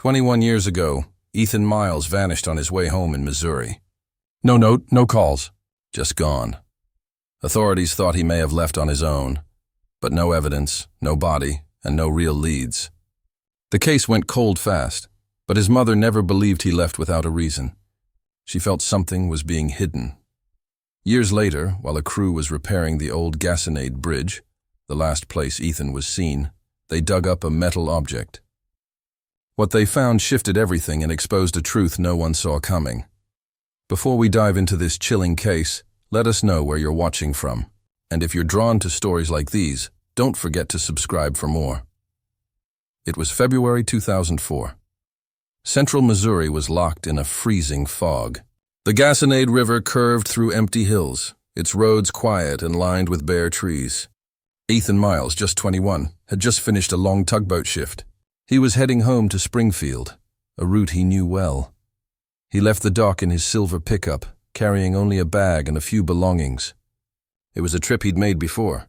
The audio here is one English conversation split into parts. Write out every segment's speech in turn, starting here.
21 years ago, Ethan Miles vanished on his way home in Missouri. No note, no calls, just gone. Authorities thought he may have left on his own, but no evidence, no body, and no real leads. The case went cold fast, but his mother never believed he left without a reason. She felt something was being hidden. Years later, while a crew was repairing the old Gasconade Bridge, the last place Ethan was seen, they dug up a metal object. What they found shifted everything and exposed a truth no one saw coming. Before we dive into this chilling case, let us know where you're watching from. And if you're drawn to stories like these, don't forget to subscribe for more. It was February 2004. Central Missouri was locked in a freezing fog. The Gasconade River curved through empty hills, its roads quiet and lined with bare trees. Ethan Miles, just 21, had just finished a long tugboat shift. He was heading home to Springfield, a route he knew well. He left the dock in his silver pickup, carrying only a bag and a few belongings. It was a trip he'd made before.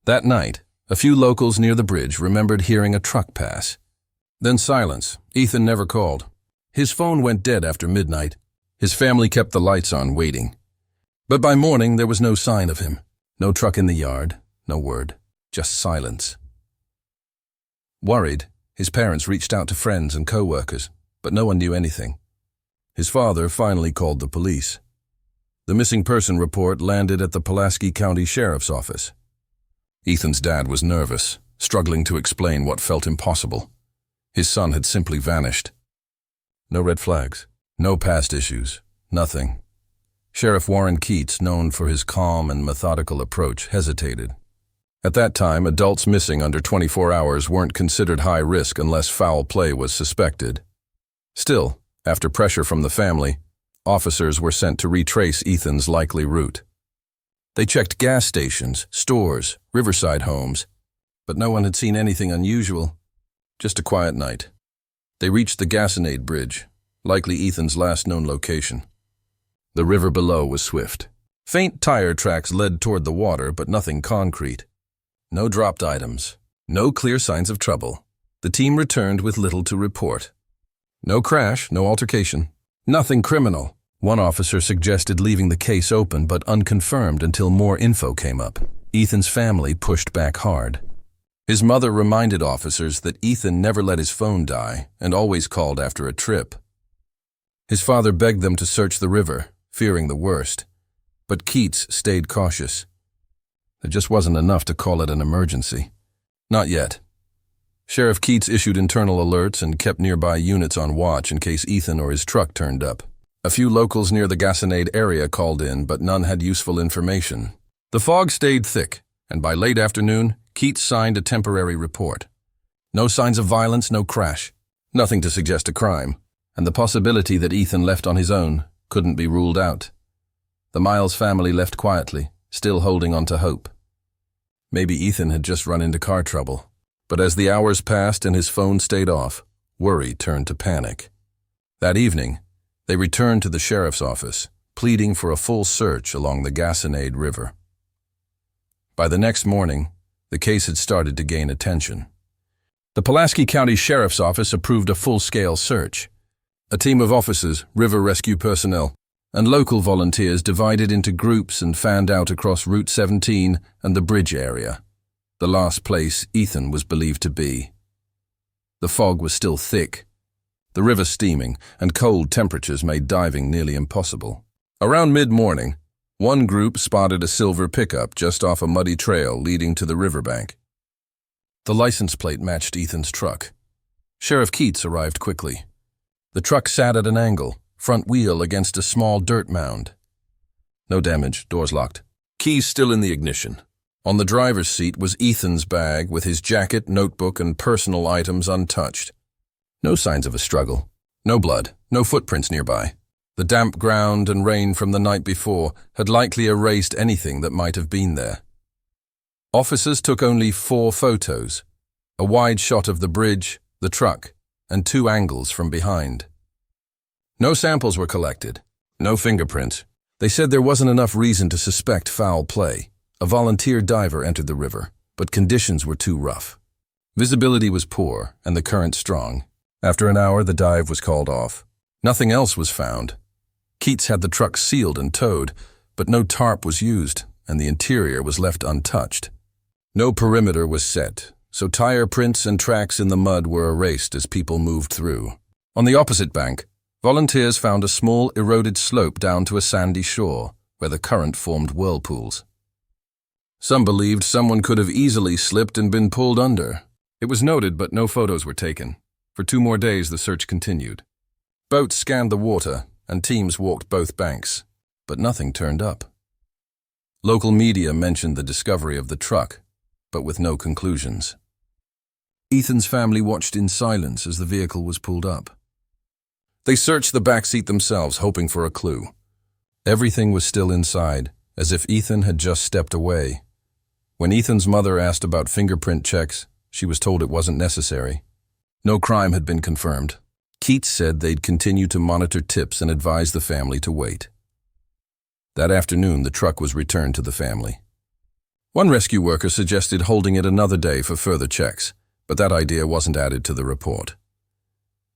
That night, a few locals near the bridge remembered hearing a truck pass. Then silence. Ethan never called. His phone went dead after midnight. His family kept the lights on, waiting. But by morning, there was no sign of him. No truck in the yard, no word, just silence. Worried, his parents reached out to friends and co-workers, but no one knew anything. His father finally called the police. The missing person report landed at the Pulaski County Sheriff's Office. Ethan's dad was nervous, struggling to explain what felt impossible. His son had simply vanished. No red flags, no past issues, nothing. Sheriff Warren Keats, known for his calm and methodical approach, hesitated. At that time, adults missing under 24 hours weren't considered high risk unless foul play was suspected. Still, after pressure from the family, officers were sent to retrace Ethan's likely route. They checked gas stations, stores, riverside homes, but no one had seen anything unusual. Just a quiet night. They reached the Gasconade Bridge, likely Ethan's last known location. The river below was swift. Faint tire tracks led toward the water, but nothing concrete. No dropped items. No clear signs of trouble. The team returned with little to report. No crash, no altercation. Nothing criminal. One officer suggested leaving the case open but unconfirmed until more info came up. Ethan's family pushed back hard. His mother reminded officers that Ethan never let his phone die and always called after a trip. His father begged them to search the river, fearing the worst, but Keats stayed cautious. There just wasn't enough to call it an emergency. Not yet. Sheriff Keats issued internal alerts and kept nearby units on watch in case Ethan or his truck turned up. A few locals near the Gasconade area called in, but none had useful information. The fog stayed thick, and by late afternoon, Keats signed a temporary report. No signs of violence, no crash. Nothing to suggest a crime, and the possibility that Ethan left on his own couldn't be ruled out. The Miles family left quietly, still holding on to hope. Maybe Ethan had just run into car trouble. But as the hours passed and his phone stayed off, worry turned to panic. That evening, they returned to the sheriff's office, pleading for a full search along the Gasconade River. By the next morning, the case had started to gain attention. The Pulaski County Sheriff's Office approved a full-scale search. A team of officers, river rescue personnel, and local volunteers divided into groups and fanned out across Route 17 and the bridge area, the last place Ethan was believed to be. The fog was still thick, the river steaming, and cold temperatures made diving nearly impossible. Around mid-morning, one group spotted a silver pickup just off a muddy trail leading to the riverbank. The license plate matched Ethan's truck. Sheriff Keats arrived quickly. The truck sat at an angle, front wheel against a small dirt mound. No damage, doors locked. Keys still in the ignition. On the driver's seat was Ethan's bag with his jacket, notebook, and personal items untouched. No signs of a struggle. No blood, no footprints nearby. The damp ground and rain from the night before had likely erased anything that might have been there. Officers took only 4 photos, a wide shot of the bridge, the truck, and 2 angles from behind. No samples were collected, no fingerprints. They said there wasn't enough reason to suspect foul play. A volunteer diver entered the river, but conditions were too rough. Visibility was poor and the current strong. After an hour, the dive was called off. Nothing else was found. Keats had the truck sealed and towed, but no tarp was used, and the interior was left untouched. No perimeter was set, so tire prints and tracks in the mud were erased as people moved through. On the opposite bank, volunteers found a small eroded slope down to a sandy shore, where the current formed whirlpools. Some believed someone could have easily slipped and been pulled under. It was noted, but no photos were taken. For 2 more days, the search continued. Boats scanned the water, and teams walked both banks, but nothing turned up. Local media mentioned the discovery of the truck, but with no conclusions. Ethan's family watched in silence as the vehicle was pulled up. They searched the backseat themselves, hoping for a clue. Everything was still inside, as if Ethan had just stepped away. When Ethan's mother asked about fingerprint checks, she was told it wasn't necessary. No crime had been confirmed. Keats said they'd continue to monitor tips and advise the family to wait. That afternoon, the truck was returned to the family. One rescue worker suggested holding it another day for further checks, but that idea wasn't added to the report.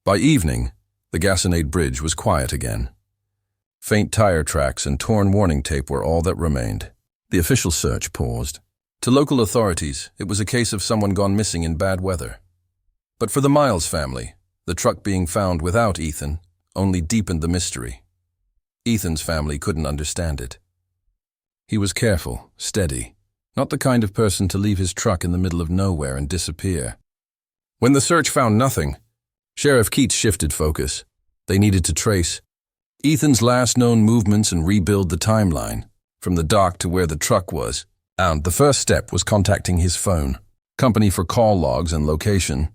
By evening, the Gasconade Bridge was quiet again. Faint tire tracks and torn warning tape were all that remained. The official search paused. To local authorities, it was a case of someone gone missing in bad weather. But for the Miles family, the truck being found without Ethan only deepened the mystery. Ethan's family couldn't understand it. He was careful, steady, not the kind of person to leave his truck in the middle of nowhere and disappear. When the search found nothing, Sheriff Keats shifted focus. They needed to trace Ethan's last known movements and rebuild the timeline, from the dock to where the truck was. And the first step was contacting his phone, company for call logs and location,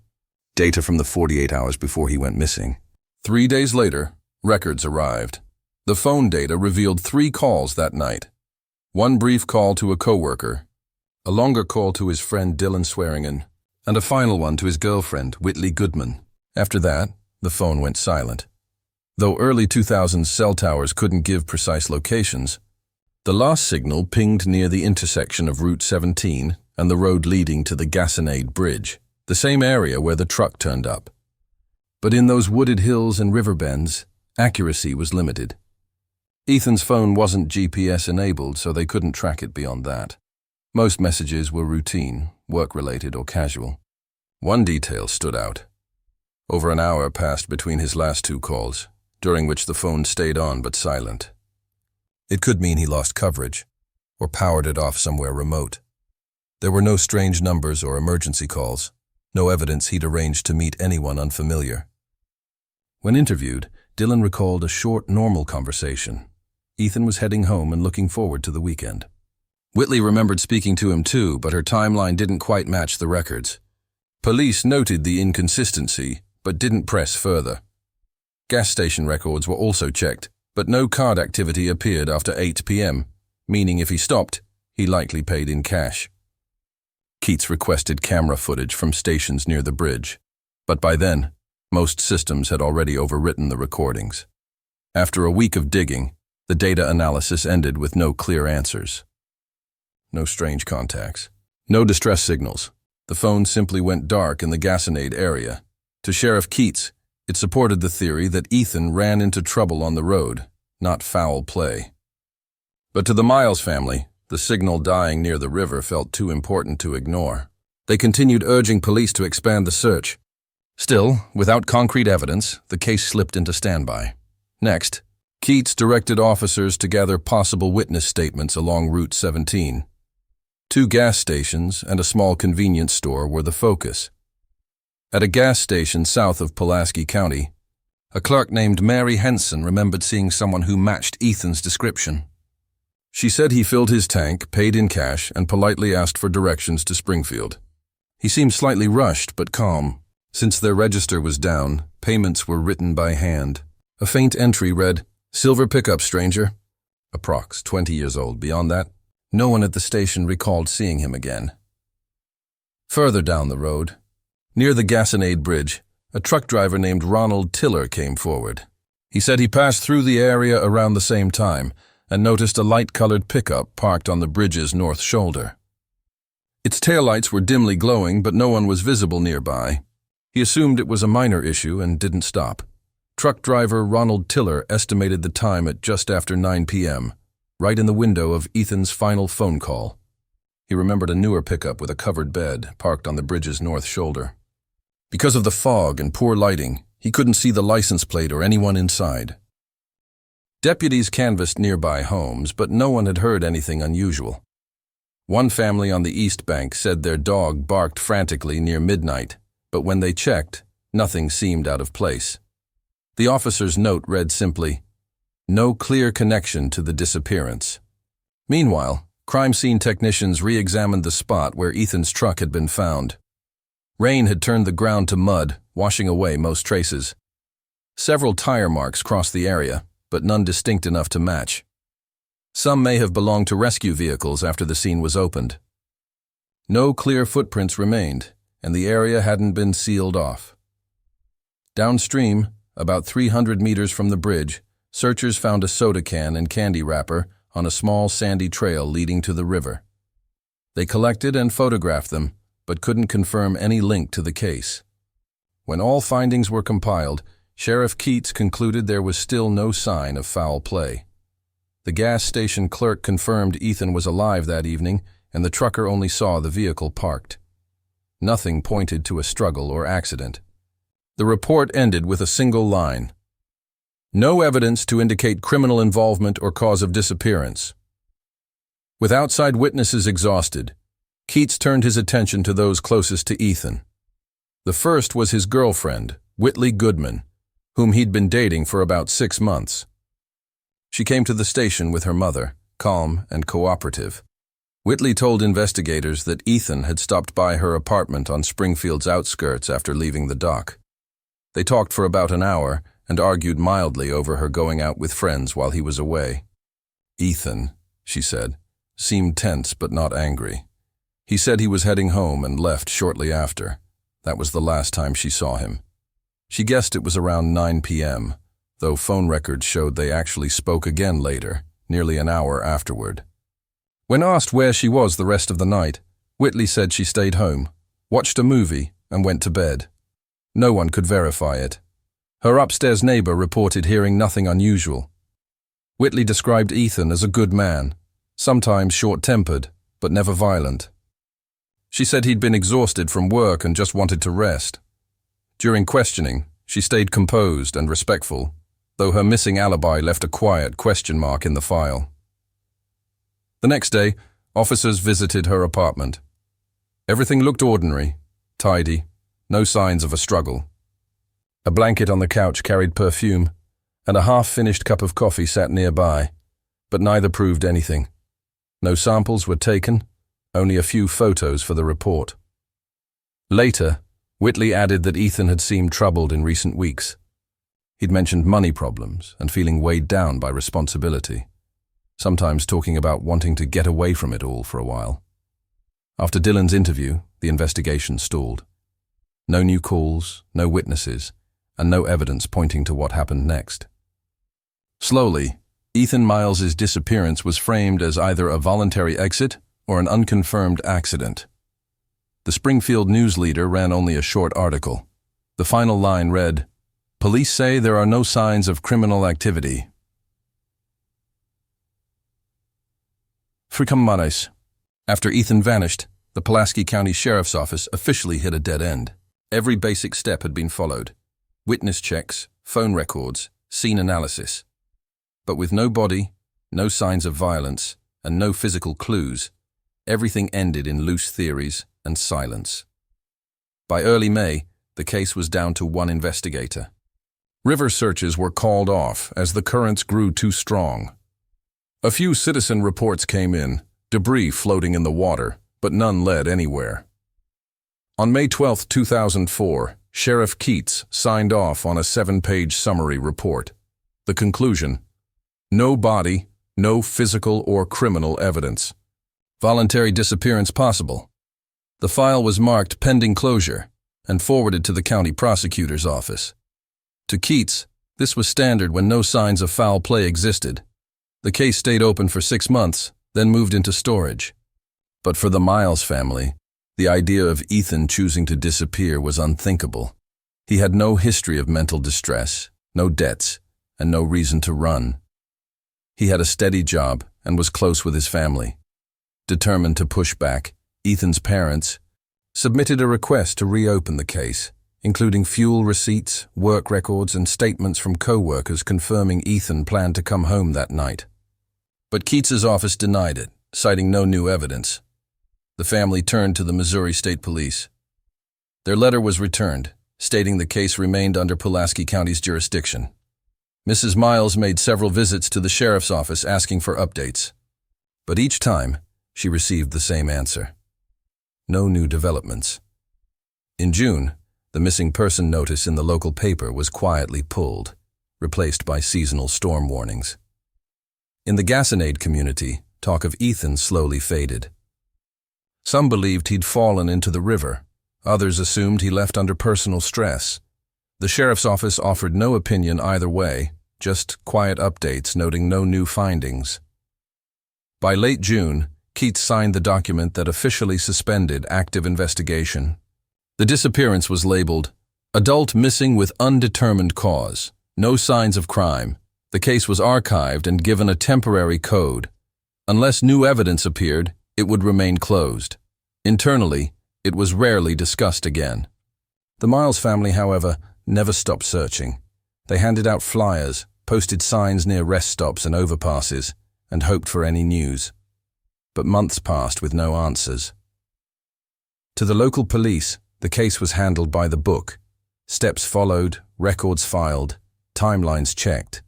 data from the 48 hours before he went missing. 3 days later, records arrived. The phone data revealed 3 calls that night. One brief call to a coworker, a longer call to his friend Dylan Swearingen, and a final one to his girlfriend, Whitley Goodman. After that, the phone went silent. Though early 2000s cell towers couldn't give precise locations, the last signal pinged near the intersection of Route 17 and the road leading to the Gasconade Bridge, the same area where the truck turned up. But in those wooded hills and river bends, accuracy was limited. Ethan's phone wasn't GPS-enabled, so they couldn't track it beyond that. Most messages were routine, work-related or casual. One detail stood out. Over an hour passed between his last 2 calls, during which the phone stayed on but silent. It could mean he lost coverage, or powered it off somewhere remote. There were no strange numbers or emergency calls, no evidence he'd arranged to meet anyone unfamiliar. When interviewed, Dylan recalled a short, normal conversation. Ethan was heading home and looking forward to the weekend. Whitley remembered speaking to him too, but her timeline didn't quite match the records. Police noted the inconsistency, but didn't press further. Gas station records were also checked, but no card activity appeared after 8 p.m., meaning if he stopped, he likely paid in cash. Keats requested camera footage from stations near the bridge, but by then, most systems had already overwritten the recordings. After a week of digging, the data analysis ended with no clear answers. No strange contacts. No distress signals. The phone simply went dark in the Gasconade area. To Sheriff Keats, it supported the theory that Ethan ran into trouble on the road, not foul play. But to the Miles family, the signal dying near the river felt too important to ignore. They continued urging police to expand the search. Still, without concrete evidence, the case slipped into standby. Next, Keats directed officers to gather possible witness statements along Route 17. 2 gas stations and a small convenience store were the focus. At a gas station south of Pulaski County, a clerk named Mary Henson remembered seeing someone who matched Ethan's description. She said he filled his tank, paid in cash, and politely asked for directions to Springfield. He seemed slightly rushed but calm. Since their register was down, payments were written by hand. A faint entry read, "Silver pickup, stranger." Approx. 20 years old. Beyond that, no one at the station recalled seeing him again. Further down the road, near the Gasconade Bridge, a truck driver named Ronald Tiller came forward. He said he passed through the area around the same time and noticed a light-colored pickup parked on the bridge's north shoulder. Its taillights were dimly glowing, but no one was visible nearby. He assumed it was a minor issue and didn't stop. Truck driver Ronald Tiller estimated the time at just after 9 p.m., right in the window of Ethan's final phone call. He remembered a newer pickup with a covered bed parked on the bridge's north shoulder. Because of the fog and poor lighting, he couldn't see the license plate or anyone inside. Deputies canvassed nearby homes, but no one had heard anything unusual. One family on the East Bank said their dog barked frantically near midnight, but when they checked, nothing seemed out of place. The officer's note read simply, "No clear connection to the disappearance." Meanwhile, crime scene technicians re-examined the spot where Ethan's truck had been found. Rain had turned the ground to mud, washing away most traces. Several tire marks crossed the area, but none distinct enough to match. Some may have belonged to rescue vehicles after the scene was opened. No clear footprints remained, and the area hadn't been sealed off. Downstream, about 300 meters from the bridge, searchers found a soda can and candy wrapper on a small sandy trail leading to the river. They collected and photographed them, but couldn't confirm any link to the case. When all findings were compiled, Sheriff Keats concluded there was still no sign of foul play. The gas station clerk confirmed Ethan was alive that evening, and the trucker only saw the vehicle parked. Nothing pointed to a struggle or accident. The report ended with a single line: "No evidence to indicate criminal involvement or cause of disappearance." With outside witnesses exhausted, Keats turned his attention to those closest to Ethan. The first was his girlfriend, Whitley Goodman, whom he'd been dating for about 6 months. She came to the station with her mother, calm and cooperative. Whitley told investigators that Ethan had stopped by her apartment on Springfield's outskirts after leaving the dock. They talked for about an hour and argued mildly over her going out with friends while he was away. "Ethan," she said, seemed tense but not angry. He said he was heading home and left shortly after. That was the last time she saw him. She guessed it was around 9 p.m., though phone records showed they actually spoke again later, nearly an hour afterward. When asked where she was the rest of the night, Whitley said she stayed home, watched a movie, and went to bed. No one could verify it. Her upstairs neighbor reported hearing nothing unusual. Whitley described Ethan as a good man, sometimes short-tempered, but never violent. She said he'd been exhausted from work and just wanted to rest. During questioning, she stayed composed and respectful, though her missing alibi left a quiet question mark in the file. The next day, officers visited her apartment. Everything looked ordinary, tidy, no signs of a struggle. A blanket on the couch carried perfume, and a half-finished cup of coffee sat nearby, but neither proved anything. No samples were taken, only a few photos for the report. Later, Whitley added that Ethan had seemed troubled in recent weeks. He'd mentioned money problems and feeling weighed down by responsibility, sometimes talking about wanting to get away from it all for a while. After Dylan's interview, the investigation stalled. No new calls, no witnesses, and no evidence pointing to what happened next. Slowly, Ethan Miles's disappearance was framed as either a voluntary exit or an unconfirmed accident. The Springfield News Leader ran only a short article. The final line read, "Police say there are no signs of criminal activity." Fricamares. After Ethan vanished, the Pulaski County Sheriff's Office officially hit a dead end. Every basic step had been followed. Witness checks, phone records, scene analysis. But with no body, no signs of violence, and no physical clues, everything ended in loose theories and silence. By early May, the case was down to one investigator. River searches were called off as the currents grew too strong. A few citizen reports came in, debris floating in the water, but none led anywhere. On May 12, 2004, Sheriff Keats signed off on a 7-page summary report. The conclusion: no body, no physical or criminal evidence. Voluntary disappearance possible. The file was marked pending closure and forwarded to the county prosecutor's office. To Keats, this was standard when no signs of foul play existed. The case stayed open for 6 months, then moved into storage. But for the Miles family, the idea of Ethan choosing to disappear was unthinkable. He had no history of mental distress, no debts, and no reason to run. He had a steady job and was close with his family. Determined to push back, Ethan's parents submitted a request to reopen the case, including fuel receipts, work records, and statements from co-workers confirming Ethan planned to come home that night. But Keats's office denied it, citing no new evidence. The family turned to the Missouri State Police. Their letter was returned, stating the case remained under Pulaski County's jurisdiction. Mrs. Miles made several visits to the sheriff's office asking for updates, but each time she received the same answer: no new developments. In June, the missing person notice in the local paper was quietly pulled, replaced by seasonal storm warnings. In the Gasconade community, talk of Ethan slowly faded. Some believed he'd fallen into the river. Others assumed he left under personal stress. The sheriff's office offered no opinion either way, just quiet updates noting no new findings. By late June, Keats signed the document that officially suspended active investigation. The disappearance was labeled, "Adult missing with undetermined cause. No signs of crime." The case was archived and given a temporary code. Unless new evidence appeared, it would remain closed. Internally, it was rarely discussed again. The Miles family, however, never stopped searching. They handed out flyers, posted signs near rest stops and overpasses, and hoped for any news. But months passed with no answers. To the local police, the case was handled by the book. Steps followed, records filed, timelines checked.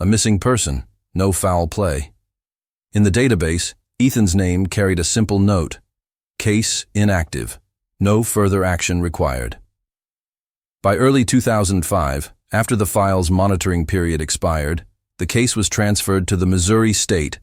A missing person, no foul play. In the database, Ethan's name carried a simple note: case inactive, no further action required. By early 2005, after the file's monitoring period expired, the case was transferred to the Missouri State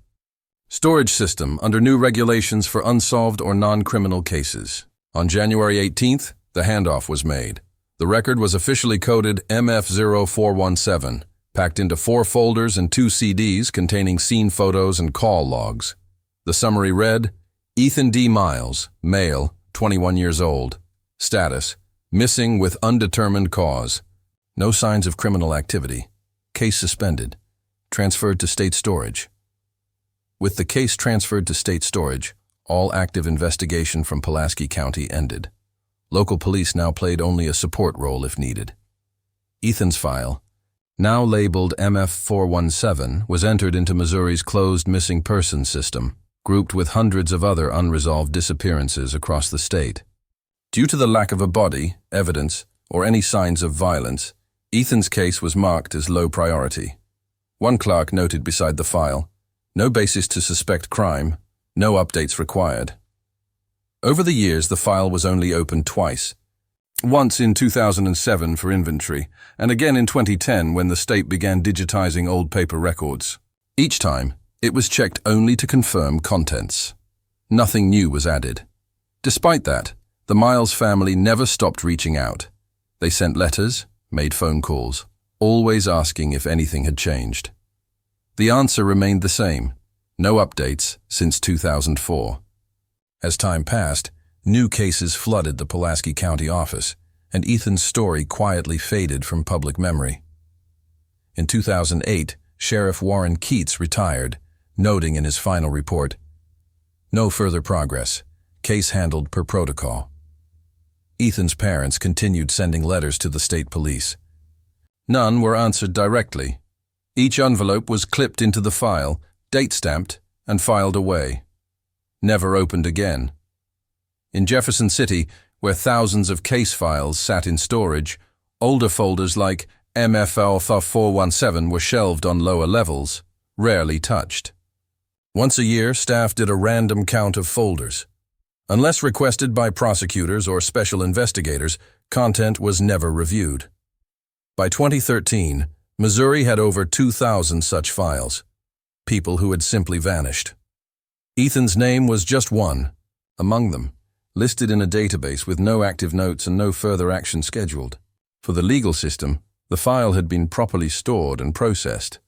Storage System under new regulations for unsolved or non-criminal cases. On January 18th, the handoff was made. The record was officially coded MF0417, packed into 4 folders and 2 CDs containing scene photos and call logs. The summary read, Ethan D. Miles, male, 21 years old. Status, missing with undetermined cause. No signs of criminal activity. Case suspended. Transferred to state storage. With the case transferred to state storage, all active investigation from Pulaski County ended. Local police now played only a support role if needed. Ethan's file, now labeled MF417, was entered into Missouri's closed missing persons system, grouped with hundreds of other unresolved disappearances across the state. Due to the lack of a body, evidence, or any signs of violence, Ethan's case was marked as low priority. One clerk noted beside the file, "No basis to suspect crime, no updates required." Over the years, the file was only opened twice. Once in 2007 for inventory, and again in 2010 when the state began digitizing old paper records. Each time, it was checked only to confirm contents. Nothing new was added. Despite that, the Miles family never stopped reaching out. They sent letters, made phone calls, always asking if anything had changed. The answer remained the same: no updates since 2004. As time passed, new cases flooded the Pulaski County office, and Ethan's story quietly faded from public memory. In 2008, Sheriff Warren Keats retired, noting in his final report, "No further progress. Case handled per protocol." Ethan's parents continued sending letters to the state police. None were answered directly. Each envelope was clipped into the file, date-stamped, and filed away. Never opened again. In Jefferson City, where thousands of case files sat in storage, older folders like MFL417 were shelved on lower levels, rarely touched. Once a year, staff did a random count of folders. Unless requested by prosecutors or special investigators, content was never reviewed. By 2013, Missouri had over 2,000 such files, people who had simply vanished. Ethan's name was just one among them, listed in a database with no active notes and no further action scheduled. For the legal system, the file had been properly stored and processed.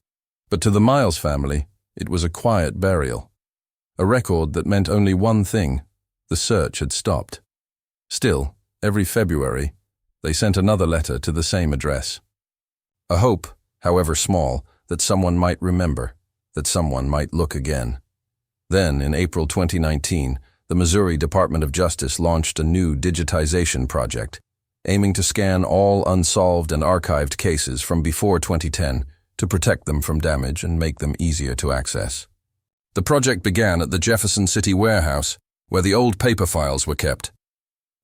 But to the Miles family, it was a quiet burial. A record that meant only one thing: the search had stopped. Still, every February, They sent another letter to the same address. A hope, however small, that someone might remember, that someone might look again. Then, in April 2019, the Missouri Department of Justice launched a new digitization project, aiming to scan all unsolved and archived cases from before 2010 to protect them from damage and make them easier to access. The project began at the Jefferson City warehouse, where the old paper files were kept.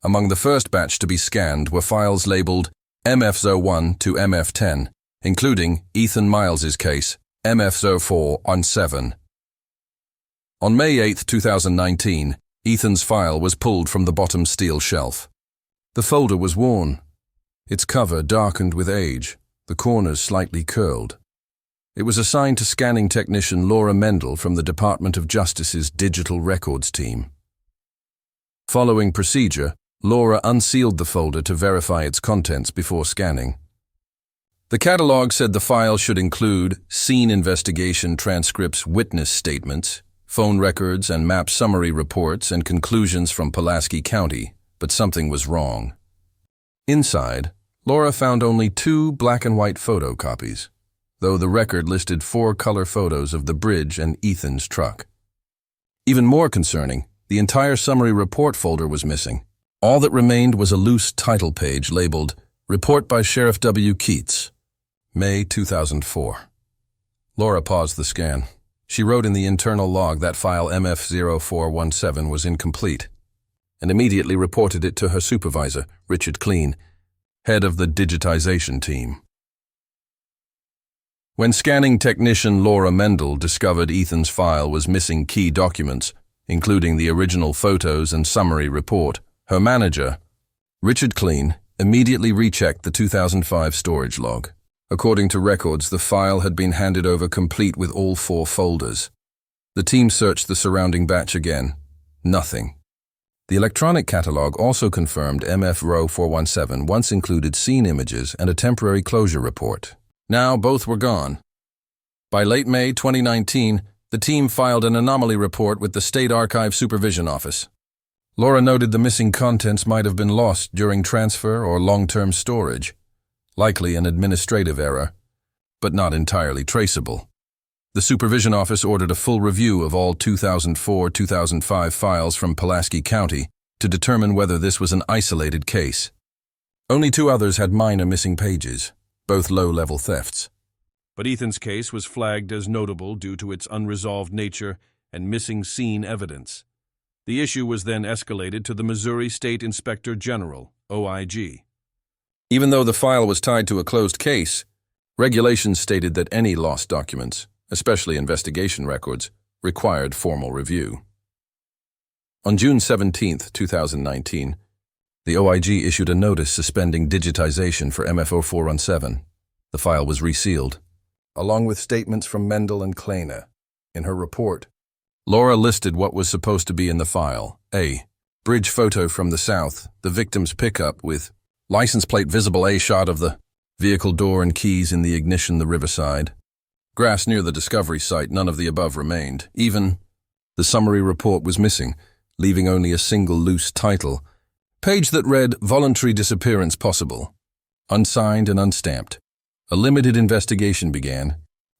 Among the first batch to be scanned were files labeled MF01 to MF10, including Ethan Miles's case, MF04-17. On May 8, 2019, Ethan's file was pulled from the bottom steel shelf. The folder was worn, its cover darkened with age, the corners slightly curled. It was assigned to scanning technician Laura Mendel from the Department of Justice's Digital Records team. Following procedure, Laura unsealed the folder to verify its contents before scanning. The catalog said the file should include scene investigation transcripts, witness statements, phone records and map summary reports and conclusions from Pulaski County, but something was wrong. Inside, Laura found only 2 black and white photocopies, though the record listed 4 color photos of the bridge and Ethan's truck. Even more concerning, the entire summary report folder was missing. All that remained was a loose title page labeled Report by Sheriff W. Keats, May 2004. Laura paused the scan. She wrote in the internal log that file MF0417 was incomplete, and immediately reported it to her supervisor, Richard Kleen, head of the digitization team. When scanning technician Laura Mendel discovered Ethan's file was missing key documents, including the original photos and summary report, her manager, Richard Kleen, immediately rechecked the 2005 storage log. According to records, the file had been handed over complete with all 4 folders. The team searched the surrounding batch again. Nothing. The electronic catalog also confirmed MF0417 once included scene images and a temporary closure report. Now both were gone. By late May 2019, the team filed an anomaly report with the State Archive Supervision Office. Laura noted the missing contents might have been lost during transfer or long-term storage. Likely an administrative error, but not entirely traceable. The Supervision Office ordered a full review of all 2004-2005 files from Pulaski County to determine whether this was an isolated case. Only 2 others had minor missing pages, both low-level thefts. But Ethan's case was flagged as notable due to its unresolved nature and missing scene evidence. The issue was then escalated to the Missouri State Inspector General, OIG. Even though the file was tied to a closed case, regulations stated that any lost documents, especially investigation records, required formal review. On June 17, 2019, the OIG issued a notice suspending digitization for MF0417. The file was resealed, along with statements from Mendel and Kleiner. In her report, Laura listed what was supposed to be in the file. A. Bridge photo from the south, the victim's pickup with license plate visible. A shot of the vehicle door and keys in the ignition, the riverside. Grass near the discovery site, none of the above remained. Even the summary report was missing, leaving only a single loose title. Page that read, Voluntary Disappearance Possible. Unsigned and unstamped. A limited investigation began,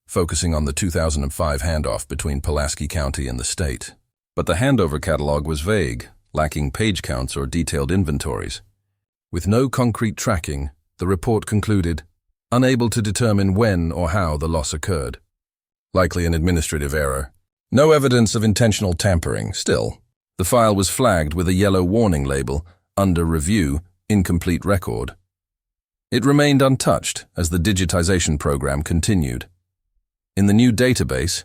focusing on the 2005 handoff between Pulaski County and the state. But the handover catalog was vague, lacking page counts or detailed inventories. With no concrete tracking, the report concluded, unable to determine when or how the loss occurred. Likely an administrative error. No evidence of intentional tampering. Still, the file was flagged with a yellow warning label, under review, incomplete record. It remained untouched as the digitization program continued. In the new database,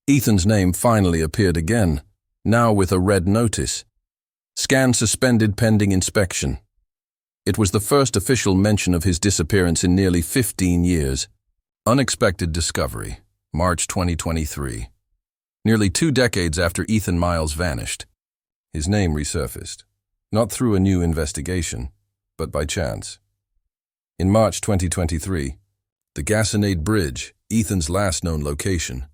Ethan's name finally appeared again, now with a red notice. Scan suspended pending inspection. It was the first official mention of his disappearance in nearly 15 years. Unexpected discovery, March 2023. Nearly 2 decades after Ethan Miles vanished, his name resurfaced, not through a new investigation, but by chance. In March 2023, the Gasconade Bridge, Ethan's last known location,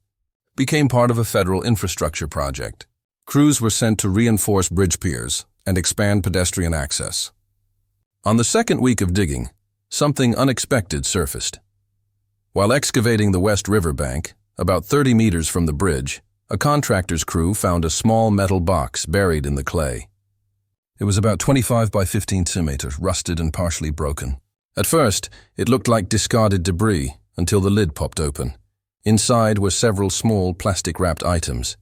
became part of a federal infrastructure project. Crews were sent to reinforce bridge piers and expand pedestrian access. On the second week of digging, something unexpected surfaced. While excavating the West River bank, about 30 meters from the bridge, a contractor's crew found a small metal box buried in the clay. It was about 25 by 15 centimeters, rusted and partially broken. At first, it looked like discarded debris until the lid popped open. Inside were several small plastic-wrapped items.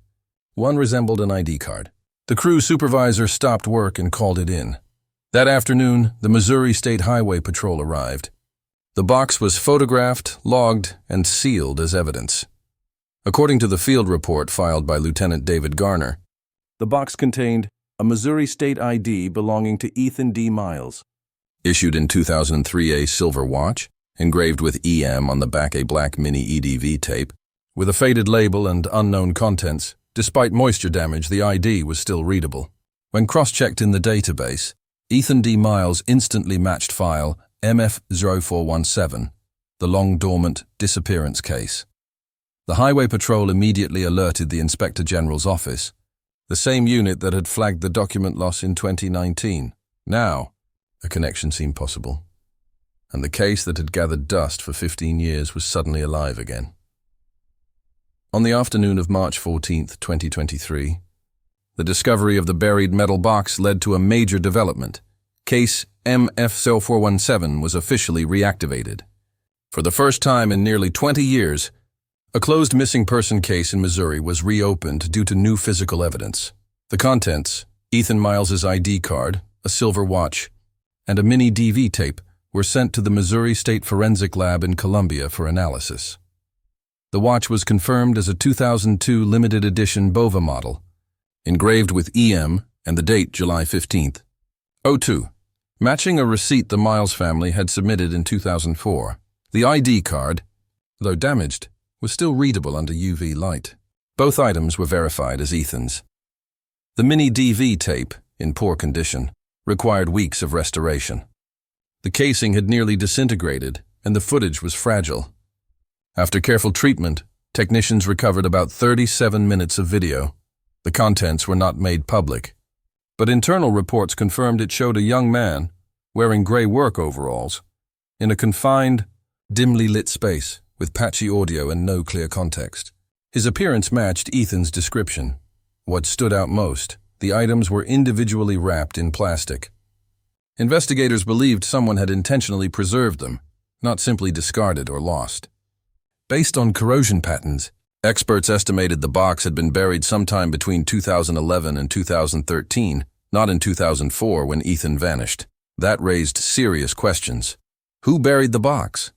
One resembled an ID card. The crew supervisor stopped work and called it in. That afternoon, the Missouri State Highway Patrol arrived. The box was photographed, logged, and sealed as evidence. According to the field report filed by Lieutenant David Garner, the box contained a Missouri State ID belonging to Ethan D. Miles. Issued in 2003, a silver watch, engraved with EM on the back, a black mini EDV tape. With a faded label and unknown contents, despite moisture damage, the ID was still readable. When cross-checked in the database, Ethan D. Miles instantly matched file MF0417, the long-dormant disappearance case. The Highway Patrol immediately alerted the Inspector General's office, the same unit that had flagged the document loss in 2019. Now, a connection seemed possible, and the case that had gathered dust for 15 years was suddenly alive again. On the afternoon of March 14, 2023, the discovery of the buried metal box led to a major development. Case MF0417 was officially reactivated. For the first time in nearly 20 years, a closed missing person case in Missouri was reopened due to new physical evidence. The contents, Ethan Miles's ID card, a silver watch, and a mini DV tape, were sent to the Missouri State Forensic Lab in Columbia for analysis. The watch was confirmed as a 2002 limited edition Bova model, engraved with EM and the date July 15th, 02, matching a receipt the Miles family had submitted in 2004. The ID card, though damaged, was still readable under UV light. Both items were verified as Ethan's. The mini DV tape, in poor condition, required weeks of restoration. The casing had nearly disintegrated, and the footage was fragile. After careful treatment, technicians recovered about 37 minutes of video. The contents were not made public, but internal reports confirmed it showed a young man, wearing gray work overalls, in a confined, dimly lit space, with patchy audio and no clear context. His appearance matched Ethan's description. What stood out most, the items were individually wrapped in plastic. Investigators believed someone had intentionally preserved them, not simply discarded or lost. Based on corrosion patterns, experts estimated the box had been buried sometime between 2011 and 2013, not in 2004 when Ethan vanished. That raised serious questions. Who buried the box?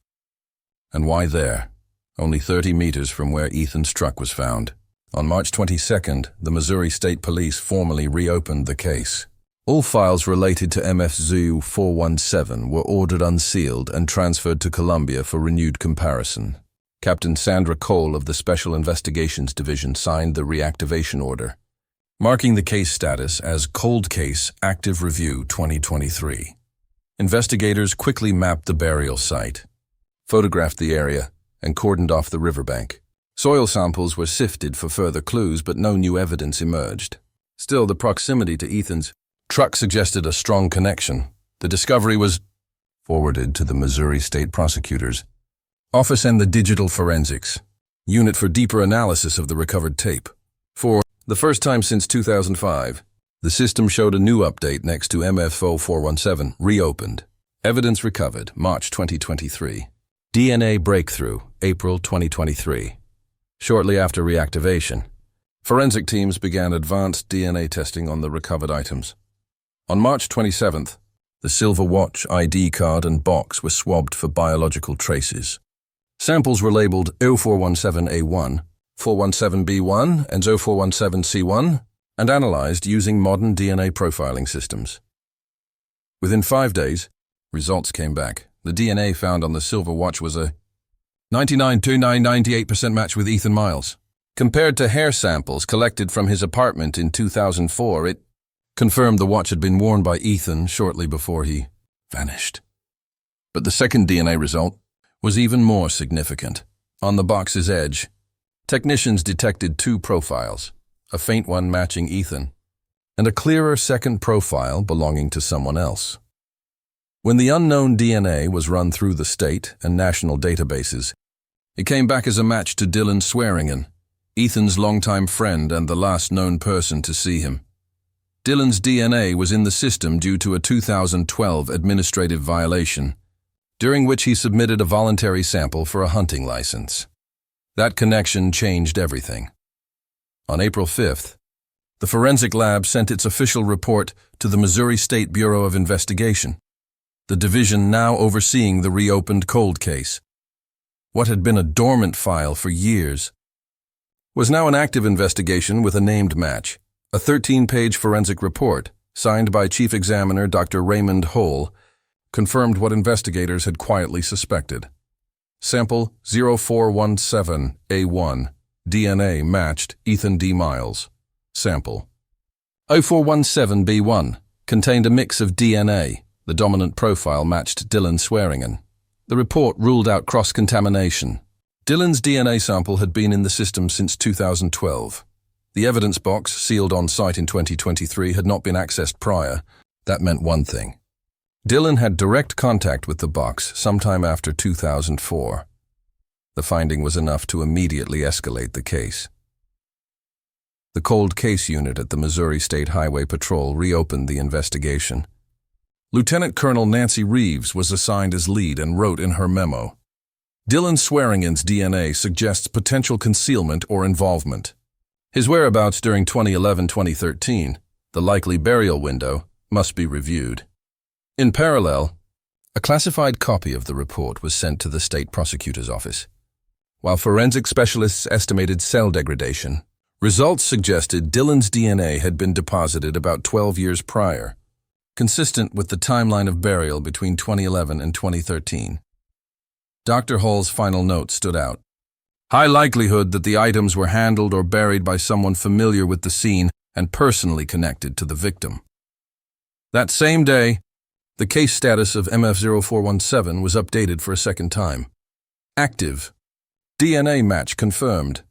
And why there, only 30 meters from where Ethan's truck was found? On March 22nd, the Missouri State Police formally reopened the case. All files related to MF0417 were ordered unsealed and transferred to Columbia for renewed comparison. Captain Sandra Cole of the Special Investigations Division signed the reactivation order, marking the case status as Cold Case Active Review 2023. Investigators quickly mapped the burial site, photographed the area, and cordoned off the riverbank. Soil samples were sifted for further clues, but no new evidence emerged. Still, the proximity to Ethan's truck suggested a strong connection. The discovery was forwarded to the Missouri State Prosecutor's Office and the Digital Forensics Unit for deeper analysis of the recovered tape. For the first time since 2005, the system showed a new update next to MF0417, reopened. Evidence recovered, March 2023. DNA breakthrough, April 2023. Shortly after reactivation, forensic teams began advanced DNA testing on the recovered items. On March 27th, the silver watch, ID card, and box were swabbed for biological traces. Samples were labeled 0417A1, 417B1, and 0417C1, and analyzed using modern DNA profiling systems. Within 5 days, results came back. The DNA found on the silver watch was a 99.2998% match with Ethan Miles. Compared to hair samples collected from his apartment in 2004, it confirmed the watch had been worn by Ethan shortly before he vanished. But the second DNA result was even more significant. On the box's edge, technicians detected two profiles, a faint one matching Ethan, and a clearer second profile belonging to someone else. When the unknown DNA was run through the state and national databases, it came back as a match to Dylan Swearingen, Ethan's longtime friend and the last known person to see him. Dylan's DNA was in the system due to a 2012 administrative violation, during which he submitted a voluntary sample for a hunting license. That connection changed everything. On April 5th, the forensic lab sent its official report to the Missouri State Bureau of Investigation, the division now overseeing the reopened cold case. What had been a dormant file for years was now an active investigation with a named match. A 13-page forensic report, signed by Chief Examiner Dr. Raymond Hull, confirmed what investigators had quietly suspected. Sample 0417A1, DNA matched Ethan D. Miles. Sample 0417B1 contained a mix of DNA. The dominant profile matched Dylan Swearingen. The report ruled out cross-contamination. Dylan's DNA sample had been in the system since 2012. The evidence box, sealed on site in 2023, had not been accessed prior. That meant one thing. Dylan had direct contact with the box sometime after 2004. The finding was enough to immediately escalate the case. The cold case unit at the Missouri State Highway Patrol reopened the investigation. Lieutenant Colonel Nancy Reeves was assigned as lead and wrote in her memo, "Dylan Swearingen's DNA suggests potential concealment or involvement. His whereabouts during 2011-2013, the likely burial window, must be reviewed." In parallel, a classified copy of the report was sent to the state prosecutor's office. While forensic specialists estimated cell degradation, results suggested Dylan's DNA had been deposited about 12 years prior, consistent with the timeline of burial between 2011 and 2013. Dr. Hall's final note stood out. "High likelihood that the items were handled or buried by someone familiar with the scene and personally connected to the victim." That same day, the case status of MF0417 was updated for a second time. Active. DNA match confirmed.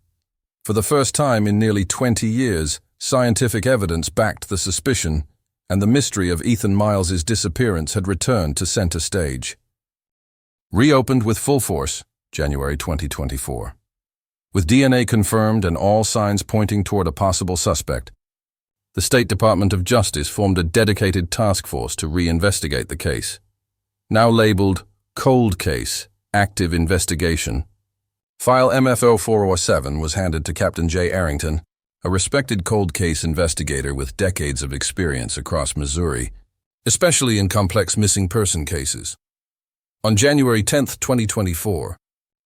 For the first time in nearly 20 years, scientific evidence backed the suspicion, and the mystery of Ethan Miles's disappearance had returned to center stage. Reopened with full force, January 2024. With DNA confirmed and all signs pointing toward a possible suspect, the State Department of Justice formed a dedicated task force to reinvestigate the case. Now labeled Cold Case, Active Investigation, File MF0407 was handed to Captain J. Arrington, a respected cold case investigator with decades of experience across Missouri, especially in complex missing person cases. On January 10, 2024,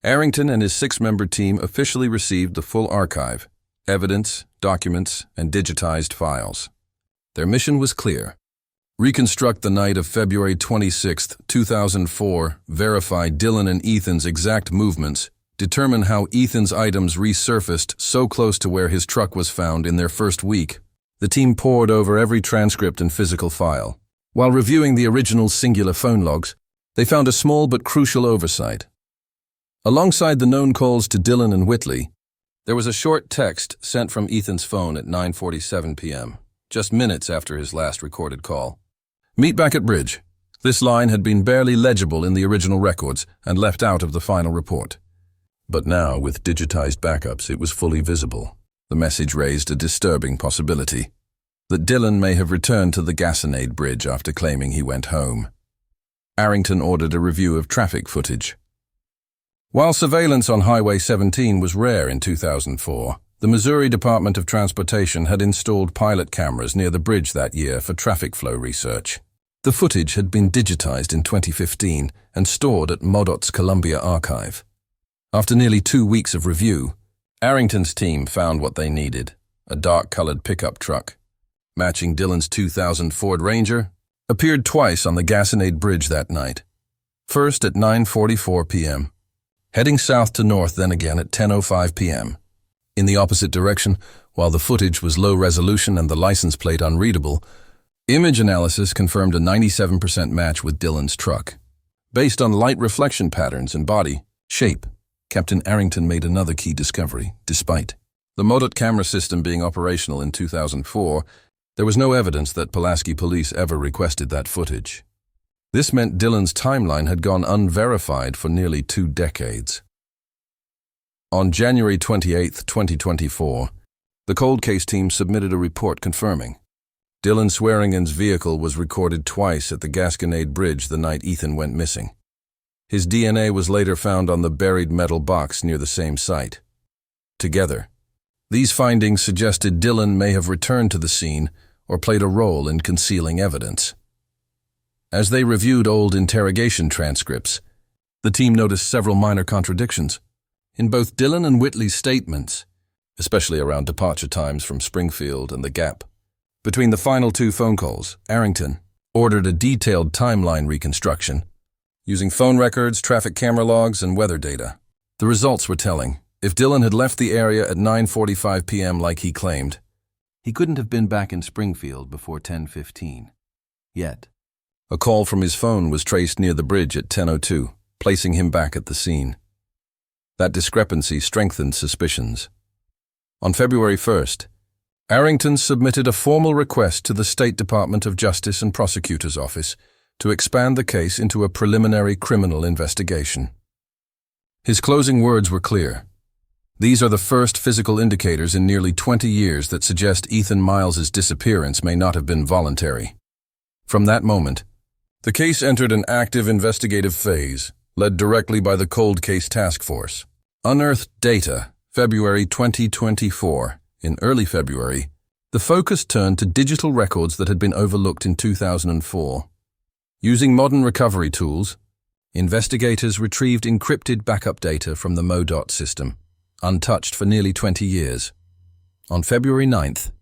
Arrington and his 6-member team officially received the full archive, evidence, documents, and digitized files. Their mission was clear: reconstruct the night of February 26, 2004, verify Dylan and Ethan's exact movements, determine how Ethan's items resurfaced so close to where his truck was found in their first week. The team pored over every transcript and physical file. While reviewing the original singular phone logs, they found a small but crucial oversight. Alongside the known calls to Dylan and Whitley, there was a short text sent from Ethan's phone at 9:47 p.m., just minutes after his last recorded call. "Meet back at Bridge." This line had been barely legible in the original records and left out of the final report. But now, with digitized backups, it was fully visible. The message raised a disturbing possibility: that Dylan may have returned to the Gasconade Bridge after claiming he went home. Arrington ordered a review of traffic footage. While surveillance on Highway 17 was rare in 2004, the Missouri Department of Transportation had installed pilot cameras near the bridge that year for traffic flow research. The footage had been digitized in 2015 and stored at MoDOT's Columbia archive. After nearly 2 weeks of review, Arrington's team found what they needed: a dark-colored pickup truck, matching Dylan's 2000 Ford Ranger, appeared twice on the Gasconade Bridge that night. First at 9:44 p.m., heading south to north, then again at 10:05 p.m. In the opposite direction, while the footage was low resolution and the license plate unreadable, image analysis confirmed a 97% match with Dylan's truck. Based on light reflection patterns and body shape, Captain Arrington made another key discovery. Despite the MoDOT camera system being operational in 2004, there was no evidence that Pulaski police ever requested that footage. This meant Dylan's timeline had gone unverified for nearly 2 decades. On January 28, 2024, the cold case team submitted a report confirming Dylan Swearingen's vehicle was recorded twice at the Gasconade Bridge the night Ethan went missing. His DNA was later found on the buried metal box near the same site. Together, these findings suggested Dylan may have returned to the scene or played a role in concealing evidence. As they reviewed old interrogation transcripts, the team noticed several minor contradictions in both Dylan and Whitley's statements, especially around departure times from Springfield and the Gap. Between the final 2 phone calls, Arrington ordered a detailed timeline reconstruction using phone records, traffic camera logs, and weather data. The results were telling. If Dylan had left the area at 9:45 p.m. like he claimed, he couldn't have been back in Springfield before 10:15. Yet, a call from his phone was traced near the bridge at 10:02, placing him back at the scene. That discrepancy strengthened suspicions. On February 1st, Arrington submitted a formal request to the State Department of Justice and Prosecutor's Office to expand the case into a preliminary criminal investigation. His closing words were clear. These are the first physical indicators in nearly 20 years that suggest Ethan Miles's disappearance may not have been voluntary. From that moment, the case entered an active investigative phase, led directly by the Cold Case Task Force. Unearthed data, February 2024. In early February, the focus turned to digital records that had been overlooked in 2004. Using modern recovery tools, investigators retrieved encrypted backup data from the MoDOT system, untouched for nearly 20 years. On February 9th,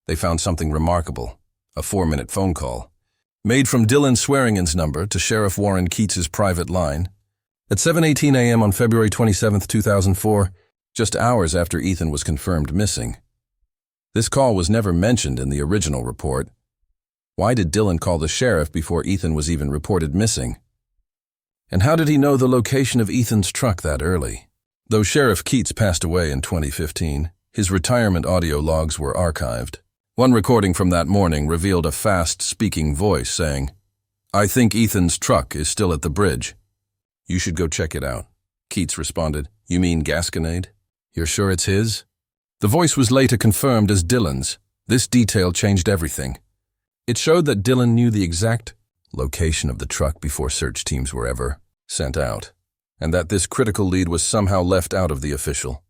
they found something remarkable, a 4-minute phone call, made from Dylan Swearingen's number to Sheriff Warren Keats's private line. At 7:18 a.m. on February 27, 2004, just hours after Ethan was confirmed missing. This call was never mentioned in the original report. Why did Dylan call the sheriff before Ethan was even reported missing? And how did he know the location of Ethan's truck that early? Though Sheriff Keats passed away in 2015, his retirement audio logs were archived. One recording from that morning revealed a fast-speaking voice saying, "I think Ethan's truck is still at the bridge. You should go check it out." Keats responded, "You mean Gasconade? You're sure it's his?" The voice was later confirmed as Dylan's. This detail changed everything. It showed that Dylan knew the exact location of the truck before search teams were ever sent out, and that this critical lead was somehow left out of the official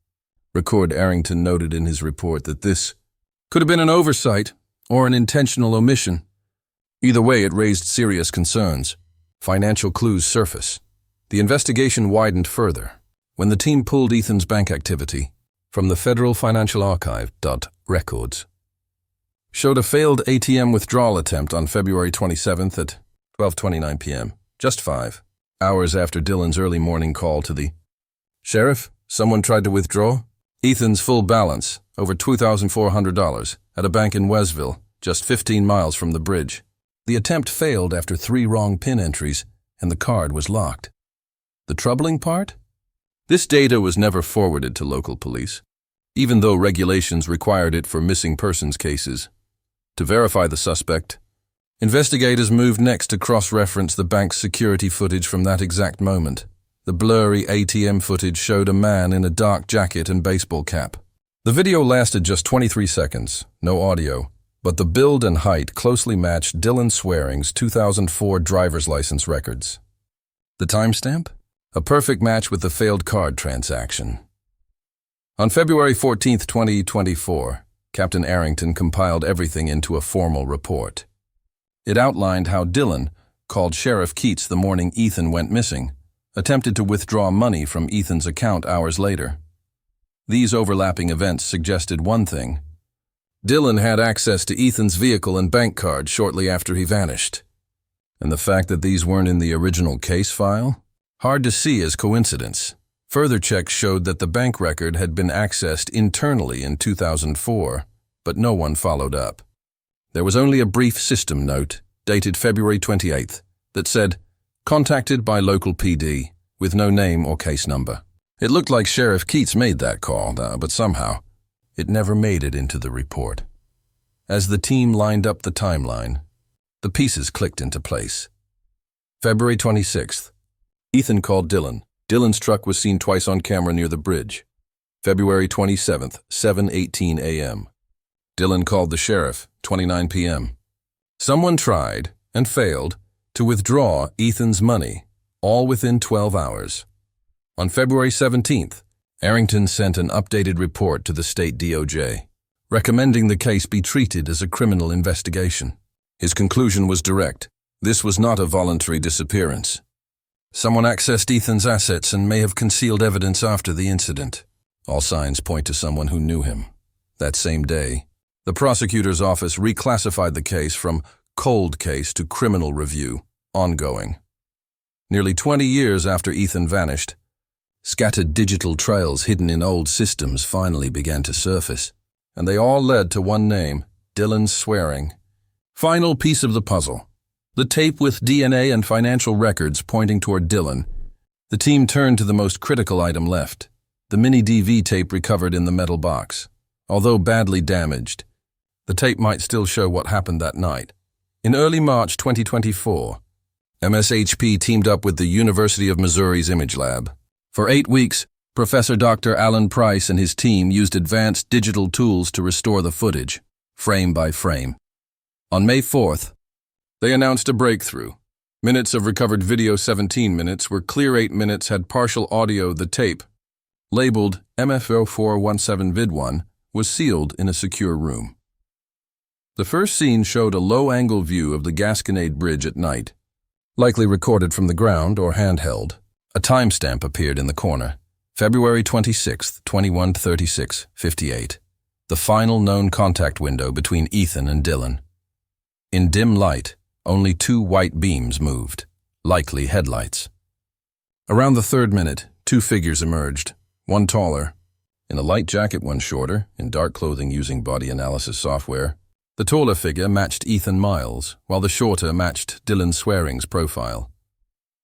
record. Arrington noted in his report that this could have been an oversight or an intentional omission. Either way, it raised serious concerns. Financial clues surface. The investigation widened further when the team pulled Ethan's bank activity from the Federal Financial Archive. Records showed a failed ATM withdrawal attempt on February 27th at 12:29 p.m., just 5 hours after Dylan's early morning call to the sheriff. Someone tried to withdraw Ethan's full balance, over $2,400, at a bank in Westville, just 15 miles from the bridge. The attempt failed after 3 wrong PIN entries, and the card was locked. The troubling part? This data was never forwarded to local police, even though regulations required it for missing persons cases. To verify the suspect, investigators moved next to cross-reference the bank's security footage from that exact moment. The blurry ATM footage showed a man in a dark jacket and baseball cap. The video lasted just 23 seconds, no audio, but the build and height closely matched Dylan Swearingen's 2004 driver's license records. The timestamp? A perfect match with the failed card transaction. On February 14, 2024, Captain Arrington compiled everything into a formal report. It outlined how Dylan called Sheriff Keats the morning Ethan went missing, attempted to withdraw money from Ethan's account hours later. These overlapping events suggested one thing. Dylan had access to Ethan's vehicle and bank card shortly after he vanished. And the fact that these weren't in the original case file? Hard to see as coincidence. Further checks showed that the bank record had been accessed internally in 2004, but no one followed up. There was only a brief system note, dated February 28th, that said, "Contacted by local PD," with no name or case number. It looked like Sheriff Keats made that call, but somehow, it never made it into the report. As the team lined up the timeline, the pieces clicked into place. February 26th. Ethan called Dylan. Dylan's truck was seen twice on camera near the bridge. February 27th, 7:18 a.m. Dylan called the sheriff, 29 p.m. Someone tried, and failed, to withdraw Ethan's money, all within 12 hours. On February 17th, Arrington sent an updated report to the state DOJ, recommending the case be treated as a criminal investigation. His conclusion was direct. This was not a voluntary disappearance. Someone accessed Ethan's assets and may have concealed evidence after the incident. All signs point to someone who knew him. That same day, the prosecutor's office reclassified the case from cold case to criminal review, ongoing. Nearly 20 years after Ethan vanished, scattered digital trails hidden in old systems finally began to surface, and they all led to one name, Dylan Swearing. Final piece of the puzzle. The tape with DNA and financial records pointing toward Dylan. The team turned to the most critical item left, the mini-DV tape recovered in the metal box. Although badly damaged, the tape might still show what happened that night. In early March 2024, MSHP teamed up with the University of Missouri's Image Lab. For 8 weeks, Professor Dr. Alan Price and his team used advanced digital tools to restore the footage, frame by frame. On May 4th, they announced a breakthrough. Minutes of recovered video, 17 minutes, were clear 8 minutes, had partial audio. The tape, labeled MF0417-Vid1, was sealed in a secure room. The first scene showed a low-angle view of the Gasconade Bridge at night, likely recorded from the ground or handheld. A timestamp appeared in the corner, February 26, 21:36:58, the final known contact window between Ethan and Dylan. In dim light, only 2 white beams moved, likely headlights. Around the 3rd minute, 2 figures emerged, one taller, in a light jacket, one shorter, in dark clothing using body analysis software. The taller figure matched Ethan Miles, while the shorter matched Dylan Swearing's profile.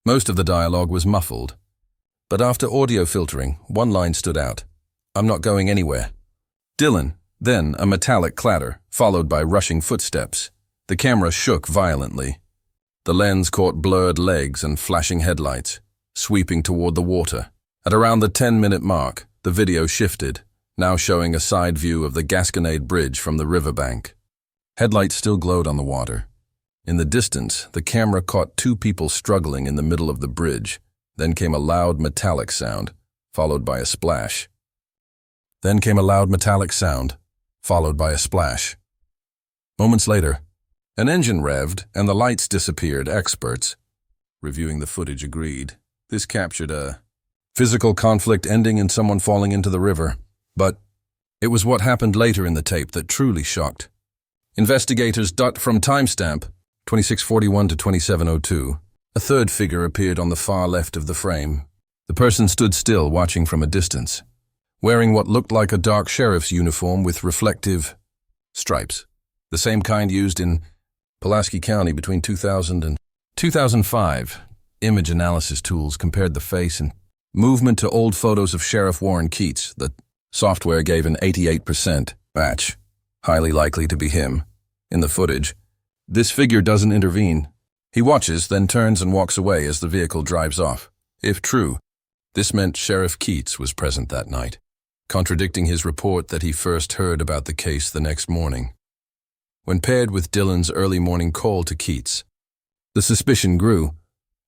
Most of the dialogue was muffled, but after audio filtering, one line stood out. "I'm not going anywhere." Dylan, then a metallic clatter, followed by rushing footsteps. The camera shook violently. The lens caught blurred legs and flashing headlights, sweeping toward the water. At around the 10-minute mark, the video shifted, now showing a side view of the Gasconade Bridge from the riverbank. Headlights still glowed on the water. In the distance, the camera caught 2 people struggling in the middle of the bridge. Then came a loud metallic sound, followed by a splash. Moments later, an engine revved and the lights disappeared. Experts reviewing the footage agreed. This captured a physical conflict ending in someone falling into the river. But it was what happened later in the tape that truly shocked. Investigators dot from timestamp 26:41 to 27:02. A 3rd figure appeared on the far left of the frame. The person stood still, watching from a distance, wearing what looked like a dark sheriff's uniform with reflective stripes, the same kind used in Pulaski County between 2000 and 2005. Image analysis tools compared the face and movement to old photos of Sheriff Warren Keats. The software gave an 88% match, highly likely to be him. In the footage, this figure doesn't intervene. He watches, then turns and walks away as the vehicle drives off. If true, this meant Sheriff Keats was present that night, contradicting his report that he first heard about the case the next morning. When paired with Dylan's early morning call to Keats, the suspicion grew.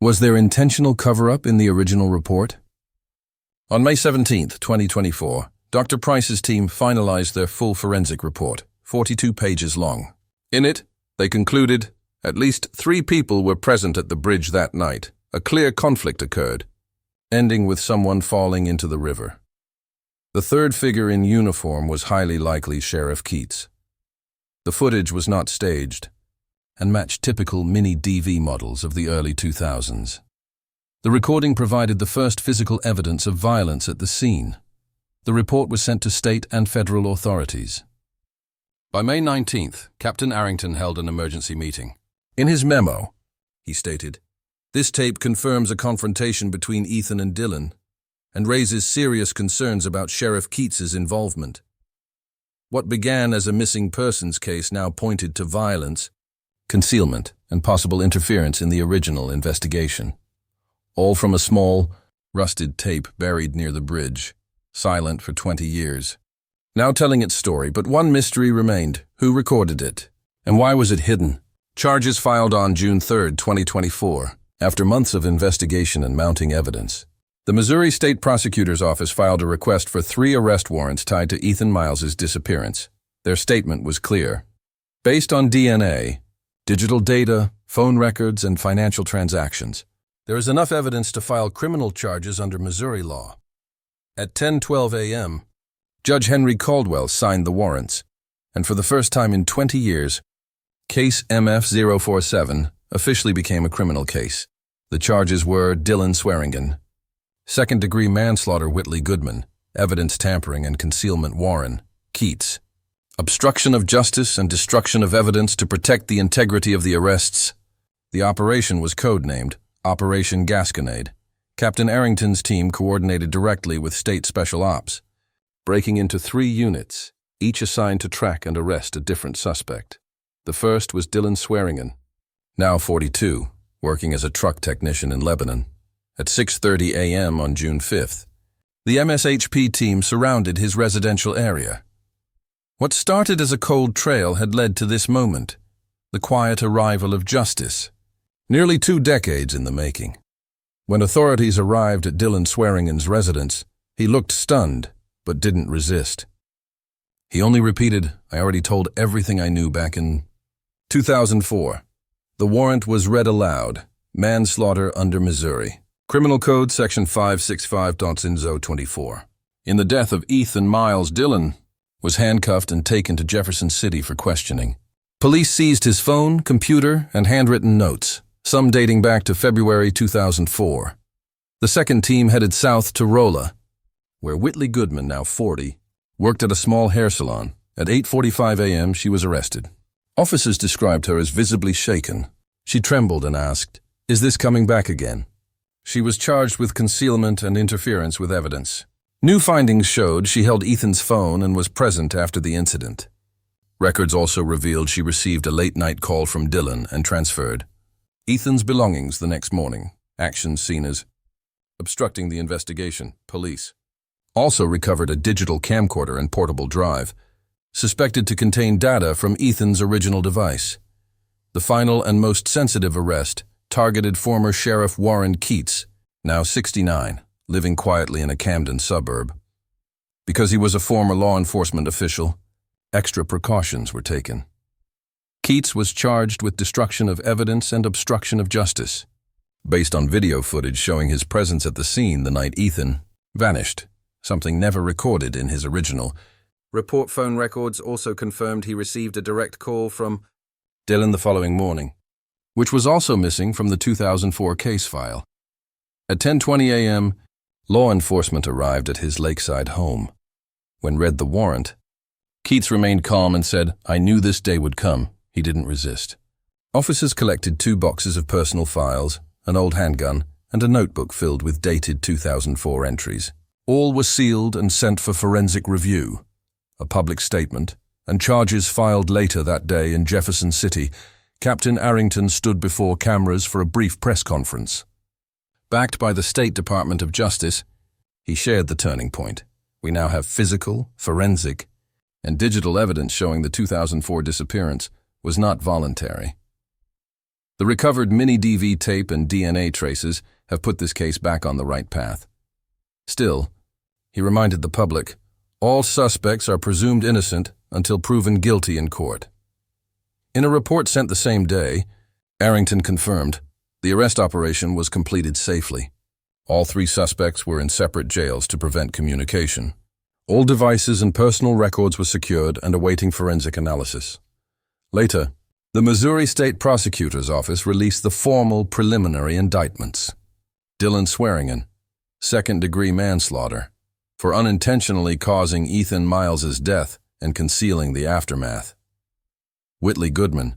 Was there intentional cover-up in the original report? On May 17, 2024, Dr. Price's team finalized their full forensic report, 42 pages long. In it, they concluded at least 3 people were present at the bridge that night. A clear conflict occurred, ending with someone falling into the river. The 3rd figure in uniform was highly likely Sheriff Keats. The footage was not staged and matched typical mini-DV models of the early 2000s. The recording provided the first physical evidence of violence at the scene. The report was sent to state and federal authorities. By May 19th, Captain Arrington held an emergency meeting. In his memo, he stated, "This tape confirms a confrontation between Ethan and Dylan and raises serious concerns about Sheriff Keats's involvement. What began as a missing persons case now pointed to violence, concealment, and possible interference in the original investigation. All from a small, rusted tape buried near the bridge, silent for 20 years. Now telling its story, but one mystery remained. Who recorded it? And why was it hidden? Charges filed on June 3, 2024. After months of investigation and mounting evidence, the Missouri State Prosecutor's Office filed a request for 3 arrest warrants tied to Ethan Miles's disappearance. Their statement was clear. Based on DNA, digital data, phone records, and financial transactions, there is enough evidence to file criminal charges under Missouri law. At 10:12 a.m., Judge Henry Caldwell signed the warrants, and for the first time in 20 years, Case MF-047 officially became a criminal case. The charges were Dylan Swearingen, second-degree manslaughter Whitley Goodman, evidence tampering and concealment Warren Keats, obstruction of justice and destruction of evidence to protect the integrity of the arrests. The operation was codenamed Operation Gasconade. Captain Arrington's team coordinated directly with State Special Ops, breaking into 3 units, each assigned to track and arrest a different suspect. The first was Dylan Swearingen, now 42, working as a truck technician in Lebanon. At 6:30 a.m. on June 5th, the MSHP team surrounded his residential area. What started as a cold trail had led to this moment, the quiet arrival of justice, nearly 2 decades in the making. When authorities arrived at Dylan Swearingen's residence, he looked stunned, but didn't resist. He only repeated, "I already told everything I knew back in 2004. The warrant was read aloud, manslaughter under Missouri. Criminal Code Section 565.24. In the death of Ethan Miles, Dylan was handcuffed and taken to Jefferson City for questioning. Police seized his phone, computer, and handwritten notes, some dating back to February 2004. The second team headed south to Rolla, where Whitley Goodman, now 40, worked at a small hair salon. At 8:45 a.m., she was arrested. Officers described her as visibly shaken. She trembled and asked, "Is this coming back again?" She was charged with concealment and interference with evidence. New findings showed she held Ethan's phone and was present after the incident. Records also revealed she received a late-night call from Dylan and transferred Ethan's belongings the next morning. Actions seen as obstructing the investigation. Police also recovered a digital camcorder and portable drive, suspected to contain data from Ethan's original device. The final and most sensitive arrest targeted former Sheriff Warren Keats, now 69, living quietly in a Camden suburb. Because he was a former law enforcement official, extra precautions were taken. Keats was charged with destruction of evidence and obstruction of justice, based on video footage showing his presence at the scene the night Ethan vanished, something never recorded in his original report. Phone records also confirmed he received a direct call from Dylan the following morning, which was also missing from the 2004 case file. At 10:20 a.m., law enforcement arrived at his lakeside home. When read the warrant, Keats remained calm and said, "I knew this day would come." He didn't resist. Officers collected 2 boxes of personal files, an old handgun, and a notebook filled with dated 2004 entries. All were sealed and sent for forensic review. A public statement, and charges filed later that day in Jefferson City. Captain Arrington stood before cameras for a brief press conference. Backed by the State Department of Justice, he shared the turning point. We now have physical, forensic, and digital evidence showing the 2004 disappearance was not voluntary. The recovered mini-DV tape and DNA traces have put this case back on the right path. Still, he reminded the public, all suspects are presumed innocent until proven guilty in court. In a report sent the same day, Arrington confirmed the arrest operation was completed safely. All 3 suspects were in separate jails to prevent communication. All devices and personal records were secured and awaiting forensic analysis. Later, the Missouri State Prosecutor's Office released the formal preliminary indictments. Dylan Swearingen, second-degree manslaughter, for unintentionally causing Ethan Miles's death and concealing the aftermath. Whitley Goodman,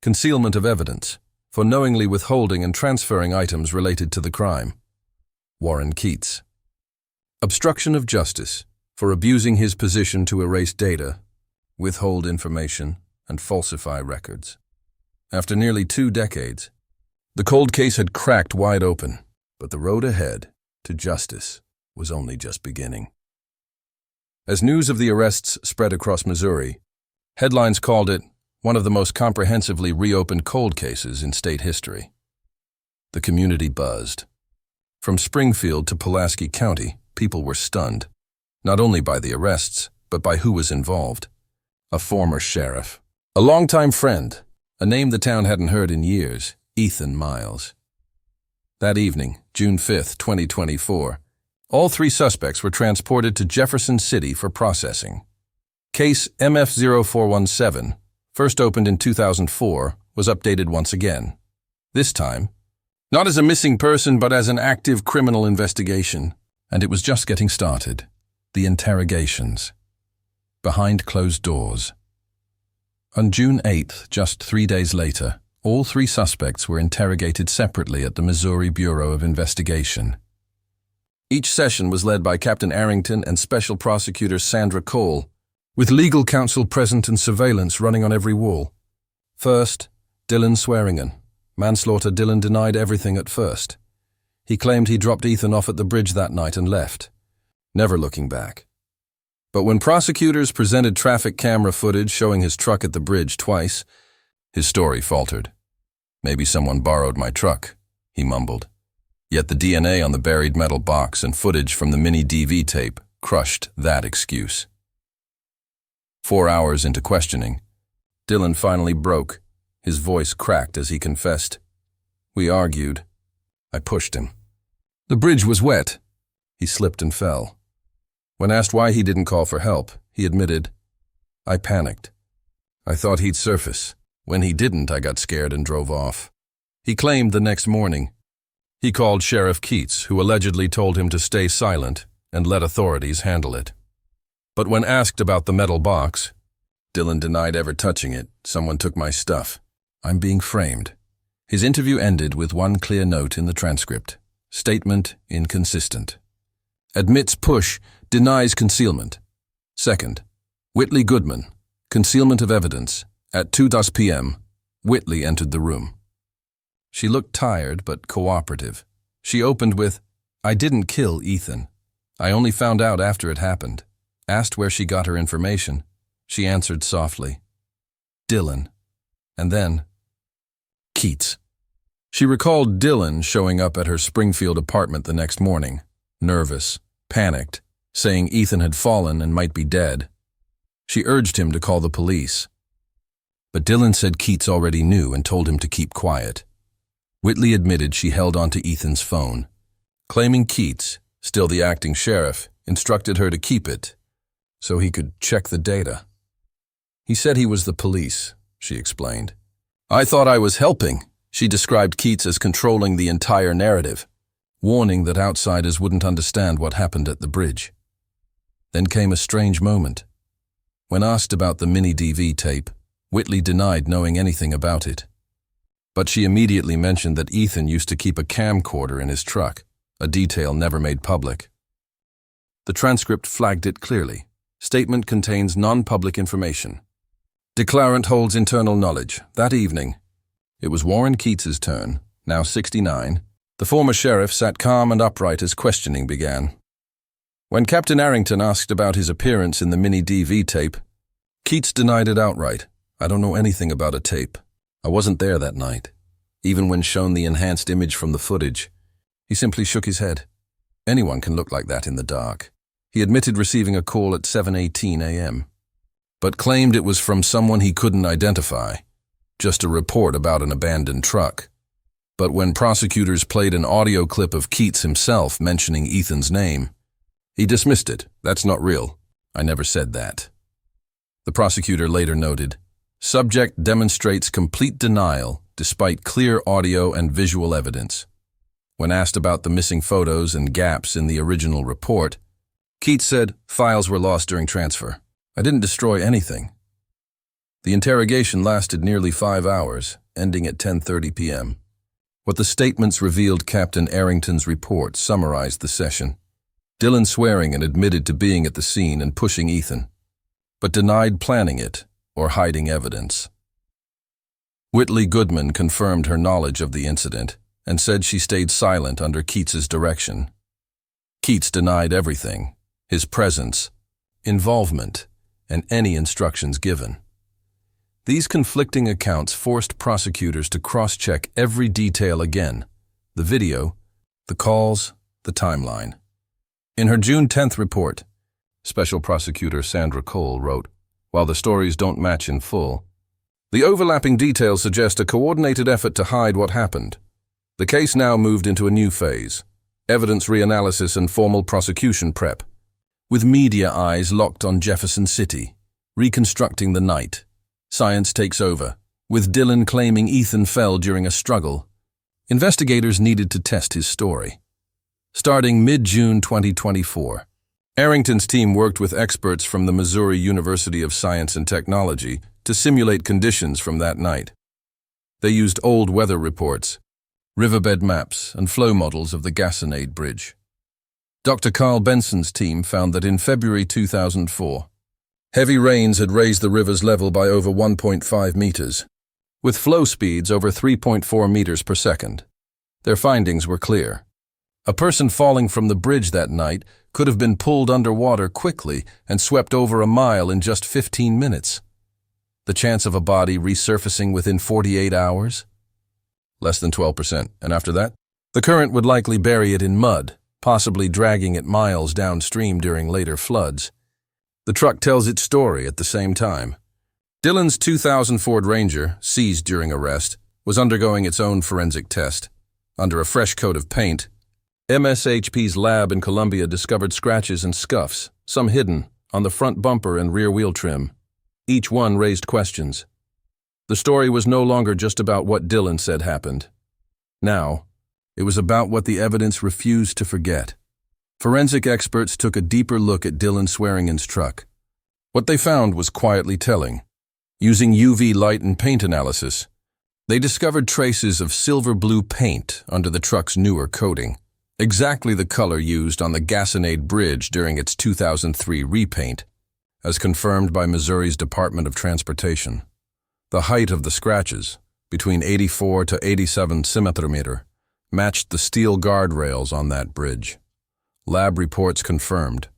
concealment of evidence, for knowingly withholding and transferring items related to the crime. Warren Keats, obstruction of justice, for abusing his position to erase data, withhold information, and falsify records. after nearly 2 decades. The cold case had cracked wide open, but the road ahead to justice was only just beginning. As news of the arrests spread across Missouri, headlines called it one of the most comprehensively reopened cold cases in state history. The community buzzed. From Springfield to Pulaski County, people were stunned, not only by the arrests, but by who was involved. A former sheriff, a longtime friend, a name the town hadn't heard in years, Ethan Miles. That evening, June 5, 2024, all 3 suspects were transported to Jefferson City for processing. Case MF0417, first opened in 2004, was updated once again. This time, not as a missing person but as an active criminal investigation. And it was just getting started. The interrogations. Behind closed doors. On June 8th, just 3 days later, all 3 suspects were interrogated separately at the Missouri Bureau of Investigation. Each session was led by Captain Arrington and Special Prosecutor Sandra Cole, with legal counsel present and surveillance running on every wall. First, Dylan Swearingen. Manslaughter. Dylan denied everything at first. He claimed he dropped Ethan off at the bridge that night and left, never looking back. But when prosecutors presented traffic camera footage showing his truck at the bridge twice, his story faltered. "Maybe someone borrowed my truck," he mumbled. Yet the DNA on the buried metal box and footage from the mini DV tape crushed that excuse. 4 hours into questioning, Dylan finally broke. His voice cracked as he confessed. "We argued. I pushed him. The bridge was wet. He slipped and fell. When asked why he didn't call for help, he admitted, 'I panicked. I thought he'd surface. When he didn't, I got scared and drove off.' He claimed the next morning he called Sheriff Keats, who allegedly told him to stay silent and let authorities handle it. But when asked about the metal box, Dylan denied ever touching it. "Someone took my stuff. I'm being framed." His interview ended with one clear note in the transcript. Statement inconsistent. Admits push, denies concealment. Second, Whitley Goodman, concealment of evidence. At 2:00 p.m., Whitley entered the room. She looked tired but cooperative. She opened with, "I didn't kill Ethan. I only found out after it happened." Asked where she got her information, she answered softly, "Dylan." And then, "Keats." She recalled Dylan showing up at her Springfield apartment the next morning, nervous, panicked, saying Ethan had fallen and might be dead. She urged him to call the police. But Dylan said Keats already knew and told him to keep quiet. Whitley admitted she held onto Ethan's phone, claiming Keats, still the acting sheriff, instructed her to keep it so he could check the data. "He said he was the police," she explained. "I thought I was helping." She described Keats as controlling the entire narrative, warning that outsiders wouldn't understand what happened at the bridge. Then came a strange moment. When asked about the mini DV tape, Whitley denied knowing anything about it. But she immediately mentioned that Ethan used to keep a camcorder in his truck, a detail never made public. The transcript flagged it clearly. Statement contains non-public information. Declarant holds internal knowledge. That evening, it was Warren Keats's turn, now 69. The former sheriff sat calm and upright as questioning began. When Captain Arrington asked about his appearance in the mini DV tape, Keats denied it outright. "I don't know anything about a tape. I wasn't there that night." Even when shown the enhanced image from the footage, he simply shook his head. Anyone can look like that in the dark. He admitted receiving a call at 7:18 a.m., but claimed it was from someone he couldn't identify, just a report about an abandoned truck. But when prosecutors played an audio clip of Keats himself mentioning Ethan's name, he dismissed it. "That's not real. I never said that." The prosecutor later noted, "Subject demonstrates complete denial despite clear audio and visual evidence." When asked about the missing photos and gaps in the original report, Keats said, "Files were lost during transfer. I didn't destroy anything." The interrogation lasted nearly 5 hours, ending at 10:30 p.m. What the statements revealed Captain Arrington's report summarized the session. Dylan Swearingen admitted to being at the scene and pushing Ethan, but denied planning it or hiding evidence. Whitley Goodman confirmed her knowledge of the incident and said she stayed silent under Keats's direction. Keats denied everything, his presence, involvement, and any instructions given. These conflicting accounts forced prosecutors to cross-check every detail again: the video, the calls, the timeline. In her June 10th report, Special Prosecutor Sandra Cole wrote, "While the stories don't match in full, the overlapping details suggest a coordinated effort to hide what happened. The case now moved into a new phase: evidence reanalysis and formal prosecution prep, with media eyes locked on Jefferson City, reconstructing the night. Science takes over, with Dillon claiming Ethan fell during a struggle. Investigators needed to test his story." Starting mid-June 2024, Arrington's team worked with experts from the Missouri University of Science and Technology to simulate conditions from that night. They used old weather reports, riverbed maps, and flow models of the Gasconade Bridge. Dr. Carl Benson's team found that in February 2004, heavy rains had raised the river's level by over 1.5 meters, with flow speeds over 3.4 meters per second. Their findings were clear. A person falling from the bridge that night could have been pulled underwater quickly and swept over a mile in just 15 minutes. The chance of a body resurfacing within 48 hours? Less than 12%, and after that, the current would likely bury it in mud, possibly dragging it miles downstream during later floods. The truck tells its story at the same time. Dillon's 2000 Ford Ranger, seized during arrest, was undergoing its own forensic test. Under a fresh coat of paint, MSHP's lab in Columbia discovered scratches and scuffs, some hidden, on the front bumper and rear wheel trim. Each one raised questions. The story was no longer just about what Dillon said happened. Now, it was about what the evidence refused to forget. Forensic experts took a deeper look at Dillon Swearingen's truck. What they found was quietly telling. Using UV light and paint analysis, they discovered traces of silver-blue paint under the truck's newer coating, exactly the color used on the Gasconade Bridge during its 2003 repaint, as confirmed by Missouri's Department of Transportation. The height of the scratches, between 84 to 87 centimeter, matched the steel guardrails on that bridge. Lab reports confirmed.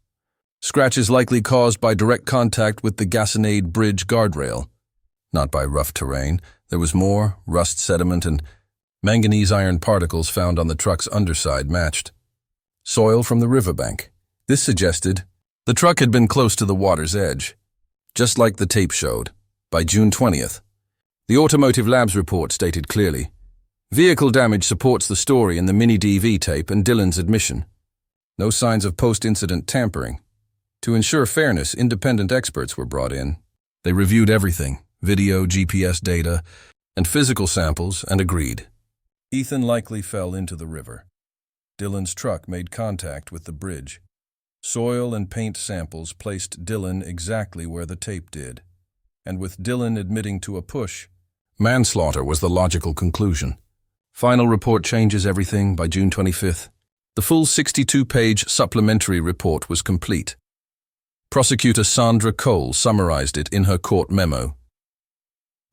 Scratches likely caused by direct contact with the Gasconade Bridge guardrail. Not by rough terrain. There was more, rust sediment, and manganese iron particles found on the truck's underside matched. Soil from the riverbank. This suggested the truck had been close to the water's edge. Just like the tape showed, by June 20th, the Automotive Labs report stated clearly, vehicle damage supports the story in the mini-DV tape and Dillon's admission. No signs of post-incident tampering. To ensure fairness, independent experts were brought in. They reviewed everything, video, GPS data, and physical samples, and agreed. Ethan likely fell into the river. Dillon's truck made contact with the bridge. Soil and paint samples placed Dillon exactly where the tape did. And with Dillon admitting to a push, manslaughter was the logical conclusion. Final report changes everything by June 25th. The full 62-page supplementary report was complete. Prosecutor Sandra Cole summarized it in her court memo.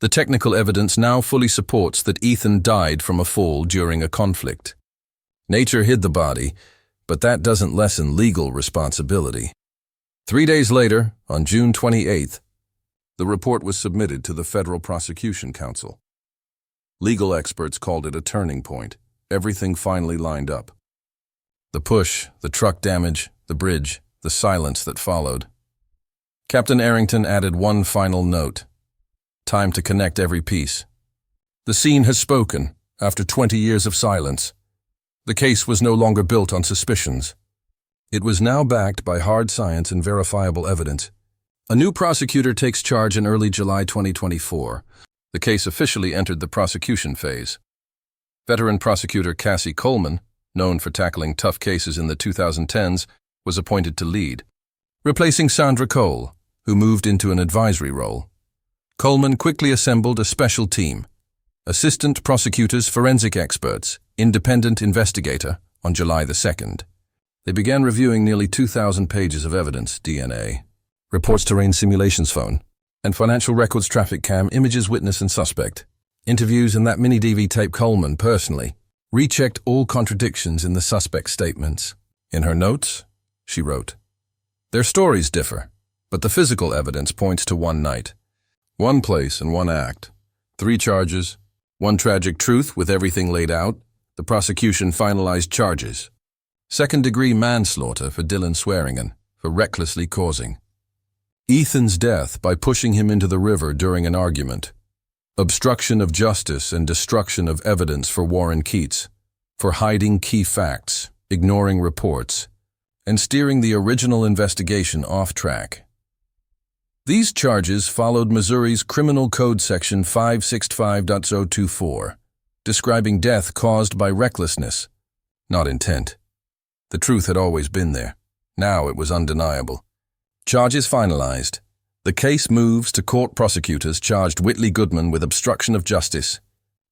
The technical evidence now fully supports that Ethan died from a fall during a conflict. Nature hid the body, but that doesn't lessen legal responsibility. 3 days later, on June 28th, the report was submitted to the Federal Prosecution Council. Legal experts called it a turning point. Everything finally lined up. The push, the truck damage, the bridge, the silence that followed. Captain Arrington added one final note. Time to connect every piece. The scene has spoken, after 20 years of silence. The case was no longer built on suspicions. It was now backed by hard science and verifiable evidence. A new prosecutor takes charge in early July 2024. The case officially entered the prosecution phase. Veteran prosecutor Cassie Coleman, known for tackling tough cases in the 2010s, was appointed to lead, replacing Sandra Cole, who moved into an advisory role. Coleman quickly assembled a special team: assistant prosecutors, forensic experts, independent investigator, on July the 2nd. They began reviewing nearly 2,000 pages of evidence, DNA, reports, terrain simulations phone, and financial records, traffic cam, images, witness, and suspect. Interviews and that mini-DV tape. Coleman, personally, rechecked all contradictions in the suspect's statements. In her notes, she wrote, "Their stories differ, but the physical evidence points to one night, one place and one act. 3 charges, one tragic truth with everything laid out. The prosecution finalized charges. Second-degree manslaughter for Dylan Swearingen for recklessly causing. Ethan's death by pushing him into the river during an argument. Obstruction of justice and destruction of evidence for Warren Keats for hiding key facts, ignoring reports, and steering the original investigation off track." These charges followed Missouri's Criminal Code Section 565.024, describing death caused by recklessness, not intent. The truth had always been there. Now it was undeniable. Charges finalized. The case moves to court. Prosecutors charged Whitley Goodman with obstruction of justice.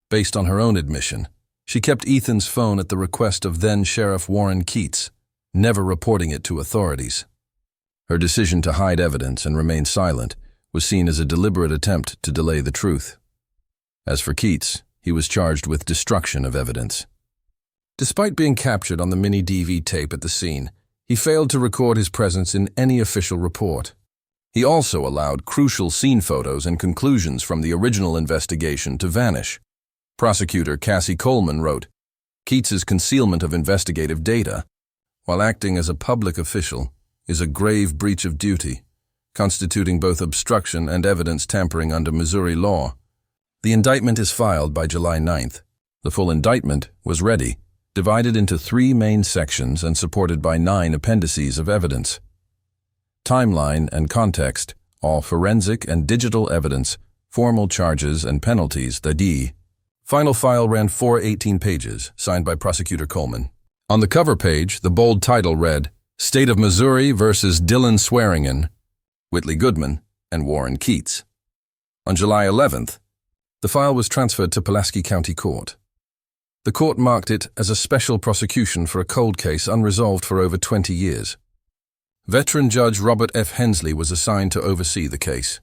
Based on her own admission, she kept Ethan's phone at the request of then-Sheriff Warren Keats, never reporting it to authorities. Her decision to hide evidence and remain silent was seen as a deliberate attempt to delay the truth. As for Keats, he was charged with destruction of evidence. Despite being captured on the mini-DV tape at the scene, he failed to record his presence in any official report. He also allowed crucial scene photos and conclusions from the original investigation to vanish. Prosecutor Cassie Coleman wrote, "Keats's concealment of investigative data, while acting as a public official, is a grave breach of duty, constituting both obstruction and evidence tampering under Missouri law." The indictment is filed by July 9th. The full indictment was ready, divided into 3 main sections and supported by 9 appendices of evidence. Timeline and context, all forensic and digital evidence, formal charges and penalties, the D. Final file ran 418 pages, signed by Prosecutor Coleman. On the cover page, the bold title read, "State of Missouri versus Dylan Swearingen, Whitley Goodman, and Warren Keats." On July 11th, the file was transferred to Pulaski County Court. The court marked it as a special prosecution for a cold case unresolved for over 20 years. Veteran Judge Robert F. Hensley was assigned to oversee the case.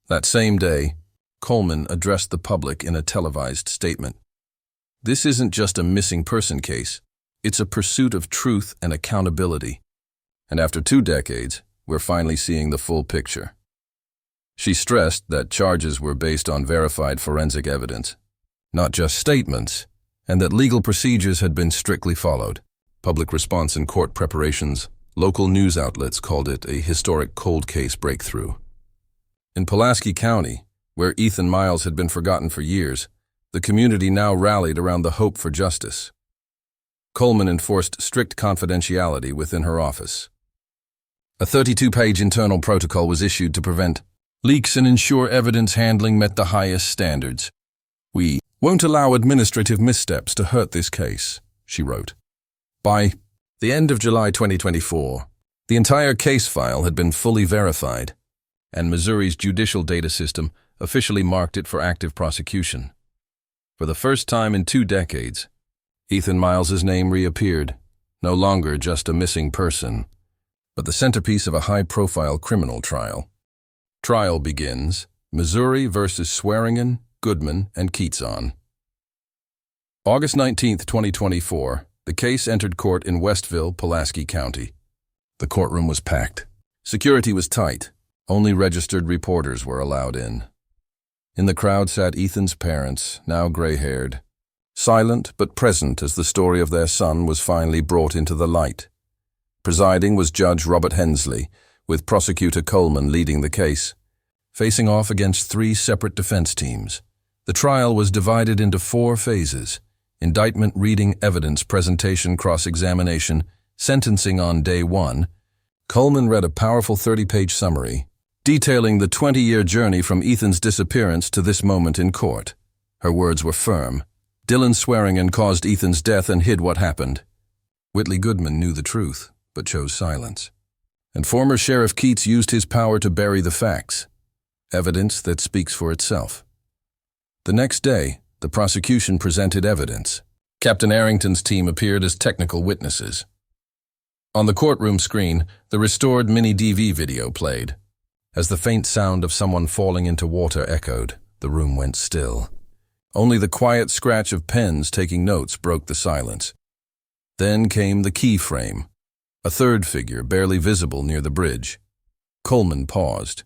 That same day, Coleman addressed the public in a televised statement. "This isn't just a missing person case. It's a pursuit of truth and accountability. And after 2 decades, we're finally seeing the full picture." She stressed that charges were based on verified forensic evidence, not just statements, and that legal procedures had been strictly followed. Public response and court preparations, local news outlets called it a historic cold case breakthrough. In Pulaski County, where Ethan Miles had been forgotten for years, the community now rallied around the hope for justice. Coleman enforced strict confidentiality within her office. A 32-page internal protocol was issued to prevent leaks and ensure evidence handling met the highest standards. "We won't allow administrative missteps to hurt this case," she wrote. By the end of July 2024, the entire case file had been fully verified, and Missouri's judicial data system officially marked it for active prosecution. For the first time in 2 decades, Ethan Miles's name reappeared, no longer just a missing person, but the centerpiece of a high-profile criminal trial. Trial begins, Missouri versus Swearingen, Goodman, and Keats on. August 19, 2024, the case entered court in Westville, Pulaski County. The courtroom was packed. Security was tight. Only registered reporters were allowed in. In the crowd sat Ethan's parents, now gray-haired, silent but present as the story of their son was finally brought into the light. Presiding was Judge Robert Hensley, with Prosecutor Coleman leading the case. Facing off against 3 separate defense teams, the trial was divided into 4 phases: indictment reading, evidence presentation, cross-examination, sentencing. On day 1, Coleman read a powerful 30-page summary, detailing the 20-year journey from Ethan's disappearance to this moment in court. Her words were firm. Dylan Swearingen caused Ethan's death and hid what happened. Whitley Goodman knew the truth, but chose silence. And former Sheriff Keats used his power to bury the facts, evidence that speaks for itself. The next day, the prosecution presented evidence. Captain Arrington's team appeared as technical witnesses. On the courtroom screen, the restored mini-DV video played. As the faint sound of someone falling into water echoed, the room went still. Only the quiet scratch of pens taking notes broke the silence. Then came the key frame, a third figure barely visible near the bridge. Coleman paused.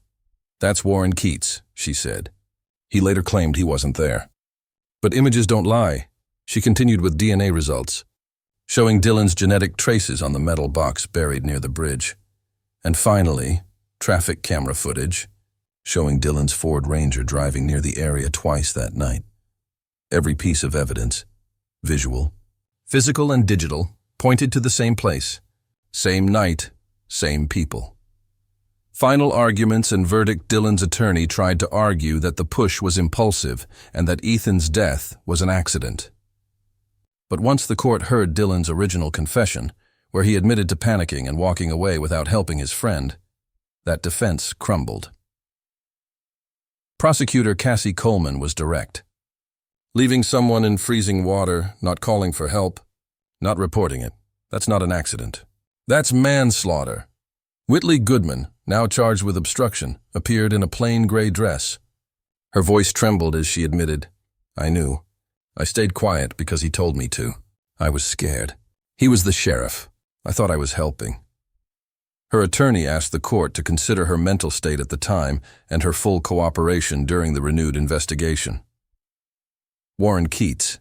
"That's Warren Keats," she said. He later claimed he wasn't there. But images don't lie. She continued with DNA results, showing Dylan's genetic traces on the metal box buried near the bridge. And finally, traffic camera footage, showing Dylan's Ford Ranger driving near the area twice that night. Every piece of evidence, visual, physical and digital, pointed to the same place, same night, same people. Final arguments and verdict. Dylan's attorney tried to argue that the push was impulsive and that Ethan's death was an accident. But once the court heard Dylan's original confession, where he admitted to panicking and walking away without helping his friend, that defense crumbled. Prosecutor Cassie Coleman was direct. Leaving someone in freezing water, not calling for help, not reporting it, that's not an accident. That's manslaughter. Whitley Goodman, now charged with obstruction, appeared in a plain gray dress. Her voice trembled as she admitted, "I knew. I stayed quiet because he told me to. I was scared. He was the sheriff. I thought I was helping." Her attorney asked the court to consider her mental state at the time and her full cooperation during the renewed investigation. Warren Keats,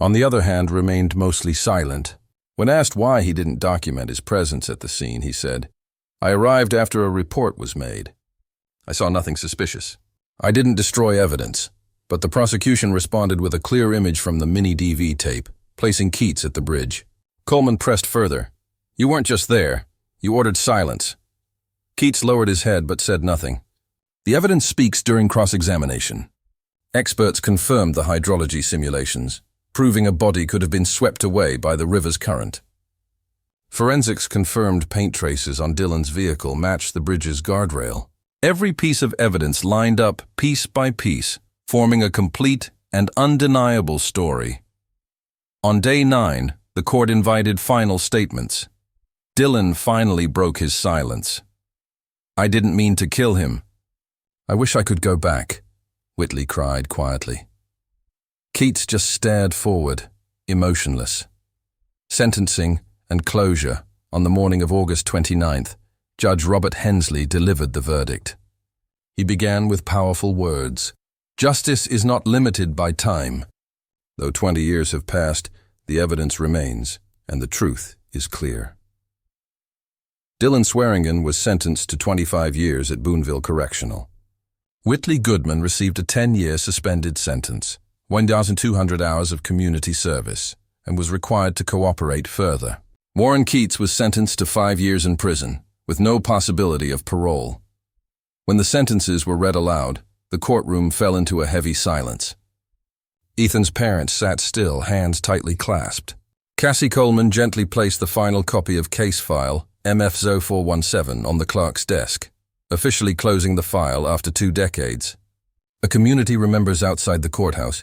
on the other hand, remained mostly silent. When asked why he didn't document his presence at the scene, he said, "I arrived after a report was made. I saw nothing suspicious. I didn't destroy evidence." But the prosecution responded with a clear image from the mini-DV tape, placing Keats at the bridge. Coleman pressed further. "You weren't just there. You ordered silence." Keats lowered his head but said nothing. The evidence speaks during cross-examination. Experts confirmed the hydrology simulations, proving a body could have been swept away by the river's current. Forensics confirmed paint traces on Dylan's vehicle matched the bridge's guardrail. Every piece of evidence lined up piece by piece, forming a complete and undeniable story. On day 9, the court invited final statements. Dylan finally broke his silence. "I didn't mean to kill him. I wish I could go back," Whitley cried quietly. Keats just stared forward, emotionless. Sentencing and closure. On the morning of August 29th, Judge Robert Hensley delivered the verdict. He began with powerful words. "Justice is not limited by time. Though 20 years have passed, the evidence remains, and the truth is clear." Dylan Swearingen was sentenced to 25 years at Boonville Correctional. Whitley Goodman received a 10-year suspended sentence, 1,200 hours of community service, and was required to cooperate further. Warren Keats was sentenced to 5 years in prison, with no possibility of parole. When the sentences were read aloud, the courtroom fell into a heavy silence. Ethan's parents sat still, hands tightly clasped. Cassie Coleman gently placed the final copy of case file MF0417 on the clerk's desk, officially closing the file after 2 decades. A community remembers outside the courthouse.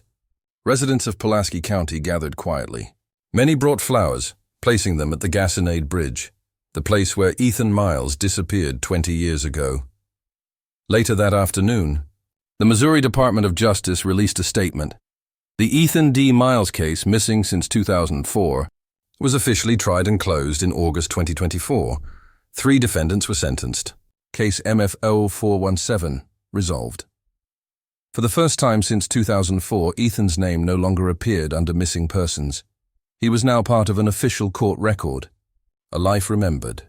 Residents of Pulaski County gathered quietly. Many brought flowers, placing them at the Gasconade Bridge, the place where Ethan Miles disappeared 20 years ago. Later that afternoon, the Missouri Department of Justice released a statement. The Ethan D. Miles case, missing since 2004, was officially tried and closed in August 2024. 3 defendants were sentenced. Case MF0417 resolved. For the first time since 2004, Ethan's name no longer appeared under missing persons. He was now part of an official court record, a life remembered,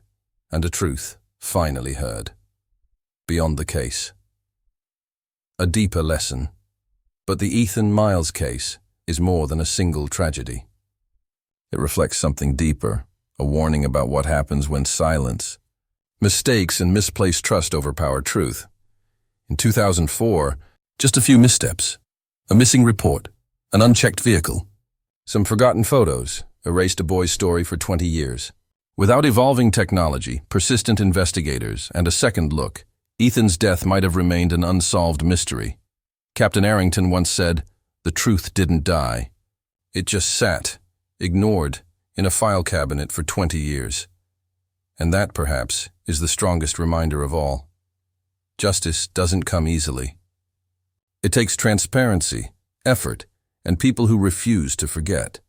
and a truth finally heard. Beyond the case. A deeper lesson. But the Ethan Miles case is more than a single tragedy. It reflects something deeper, a warning about what happens when silence, mistakes, and misplaced trust overpower truth. In 2004, just a few missteps, a missing report, an unchecked vehicle, some forgotten photos erased a boy's story for 20 years. Without evolving technology, persistent investigators, and a second look, Ethan's death might have remained an unsolved mystery. Captain Arrington once said, "The truth didn't die. It just sat, ignored, in a file cabinet for 20 years. And that, perhaps, is the strongest reminder of all. Justice doesn't come easily. It takes transparency, effort, and people who refuse to forget.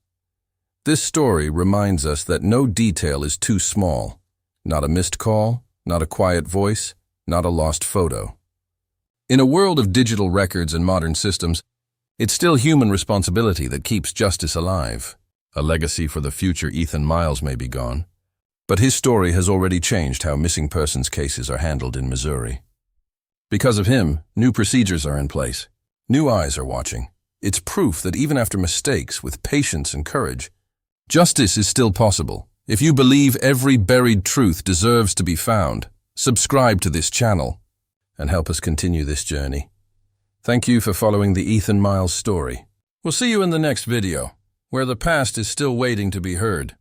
This story reminds us that no detail is too small. Not a missed call, not a quiet voice, not a lost photo. In a world of digital records and modern systems, it's still human responsibility that keeps justice alive. A legacy for the future Ethan Miles may be gone, but his story has already changed how missing persons cases are handled in Missouri. Because of him, new procedures are in place. New eyes are watching. It's proof that even after mistakes, with patience and courage, justice is still possible. If you believe every buried truth deserves to be found, subscribe to this channel and help us continue this journey. Thank you for following the Ethan Miles story. We'll see you in the next video, where the past is still waiting to be heard.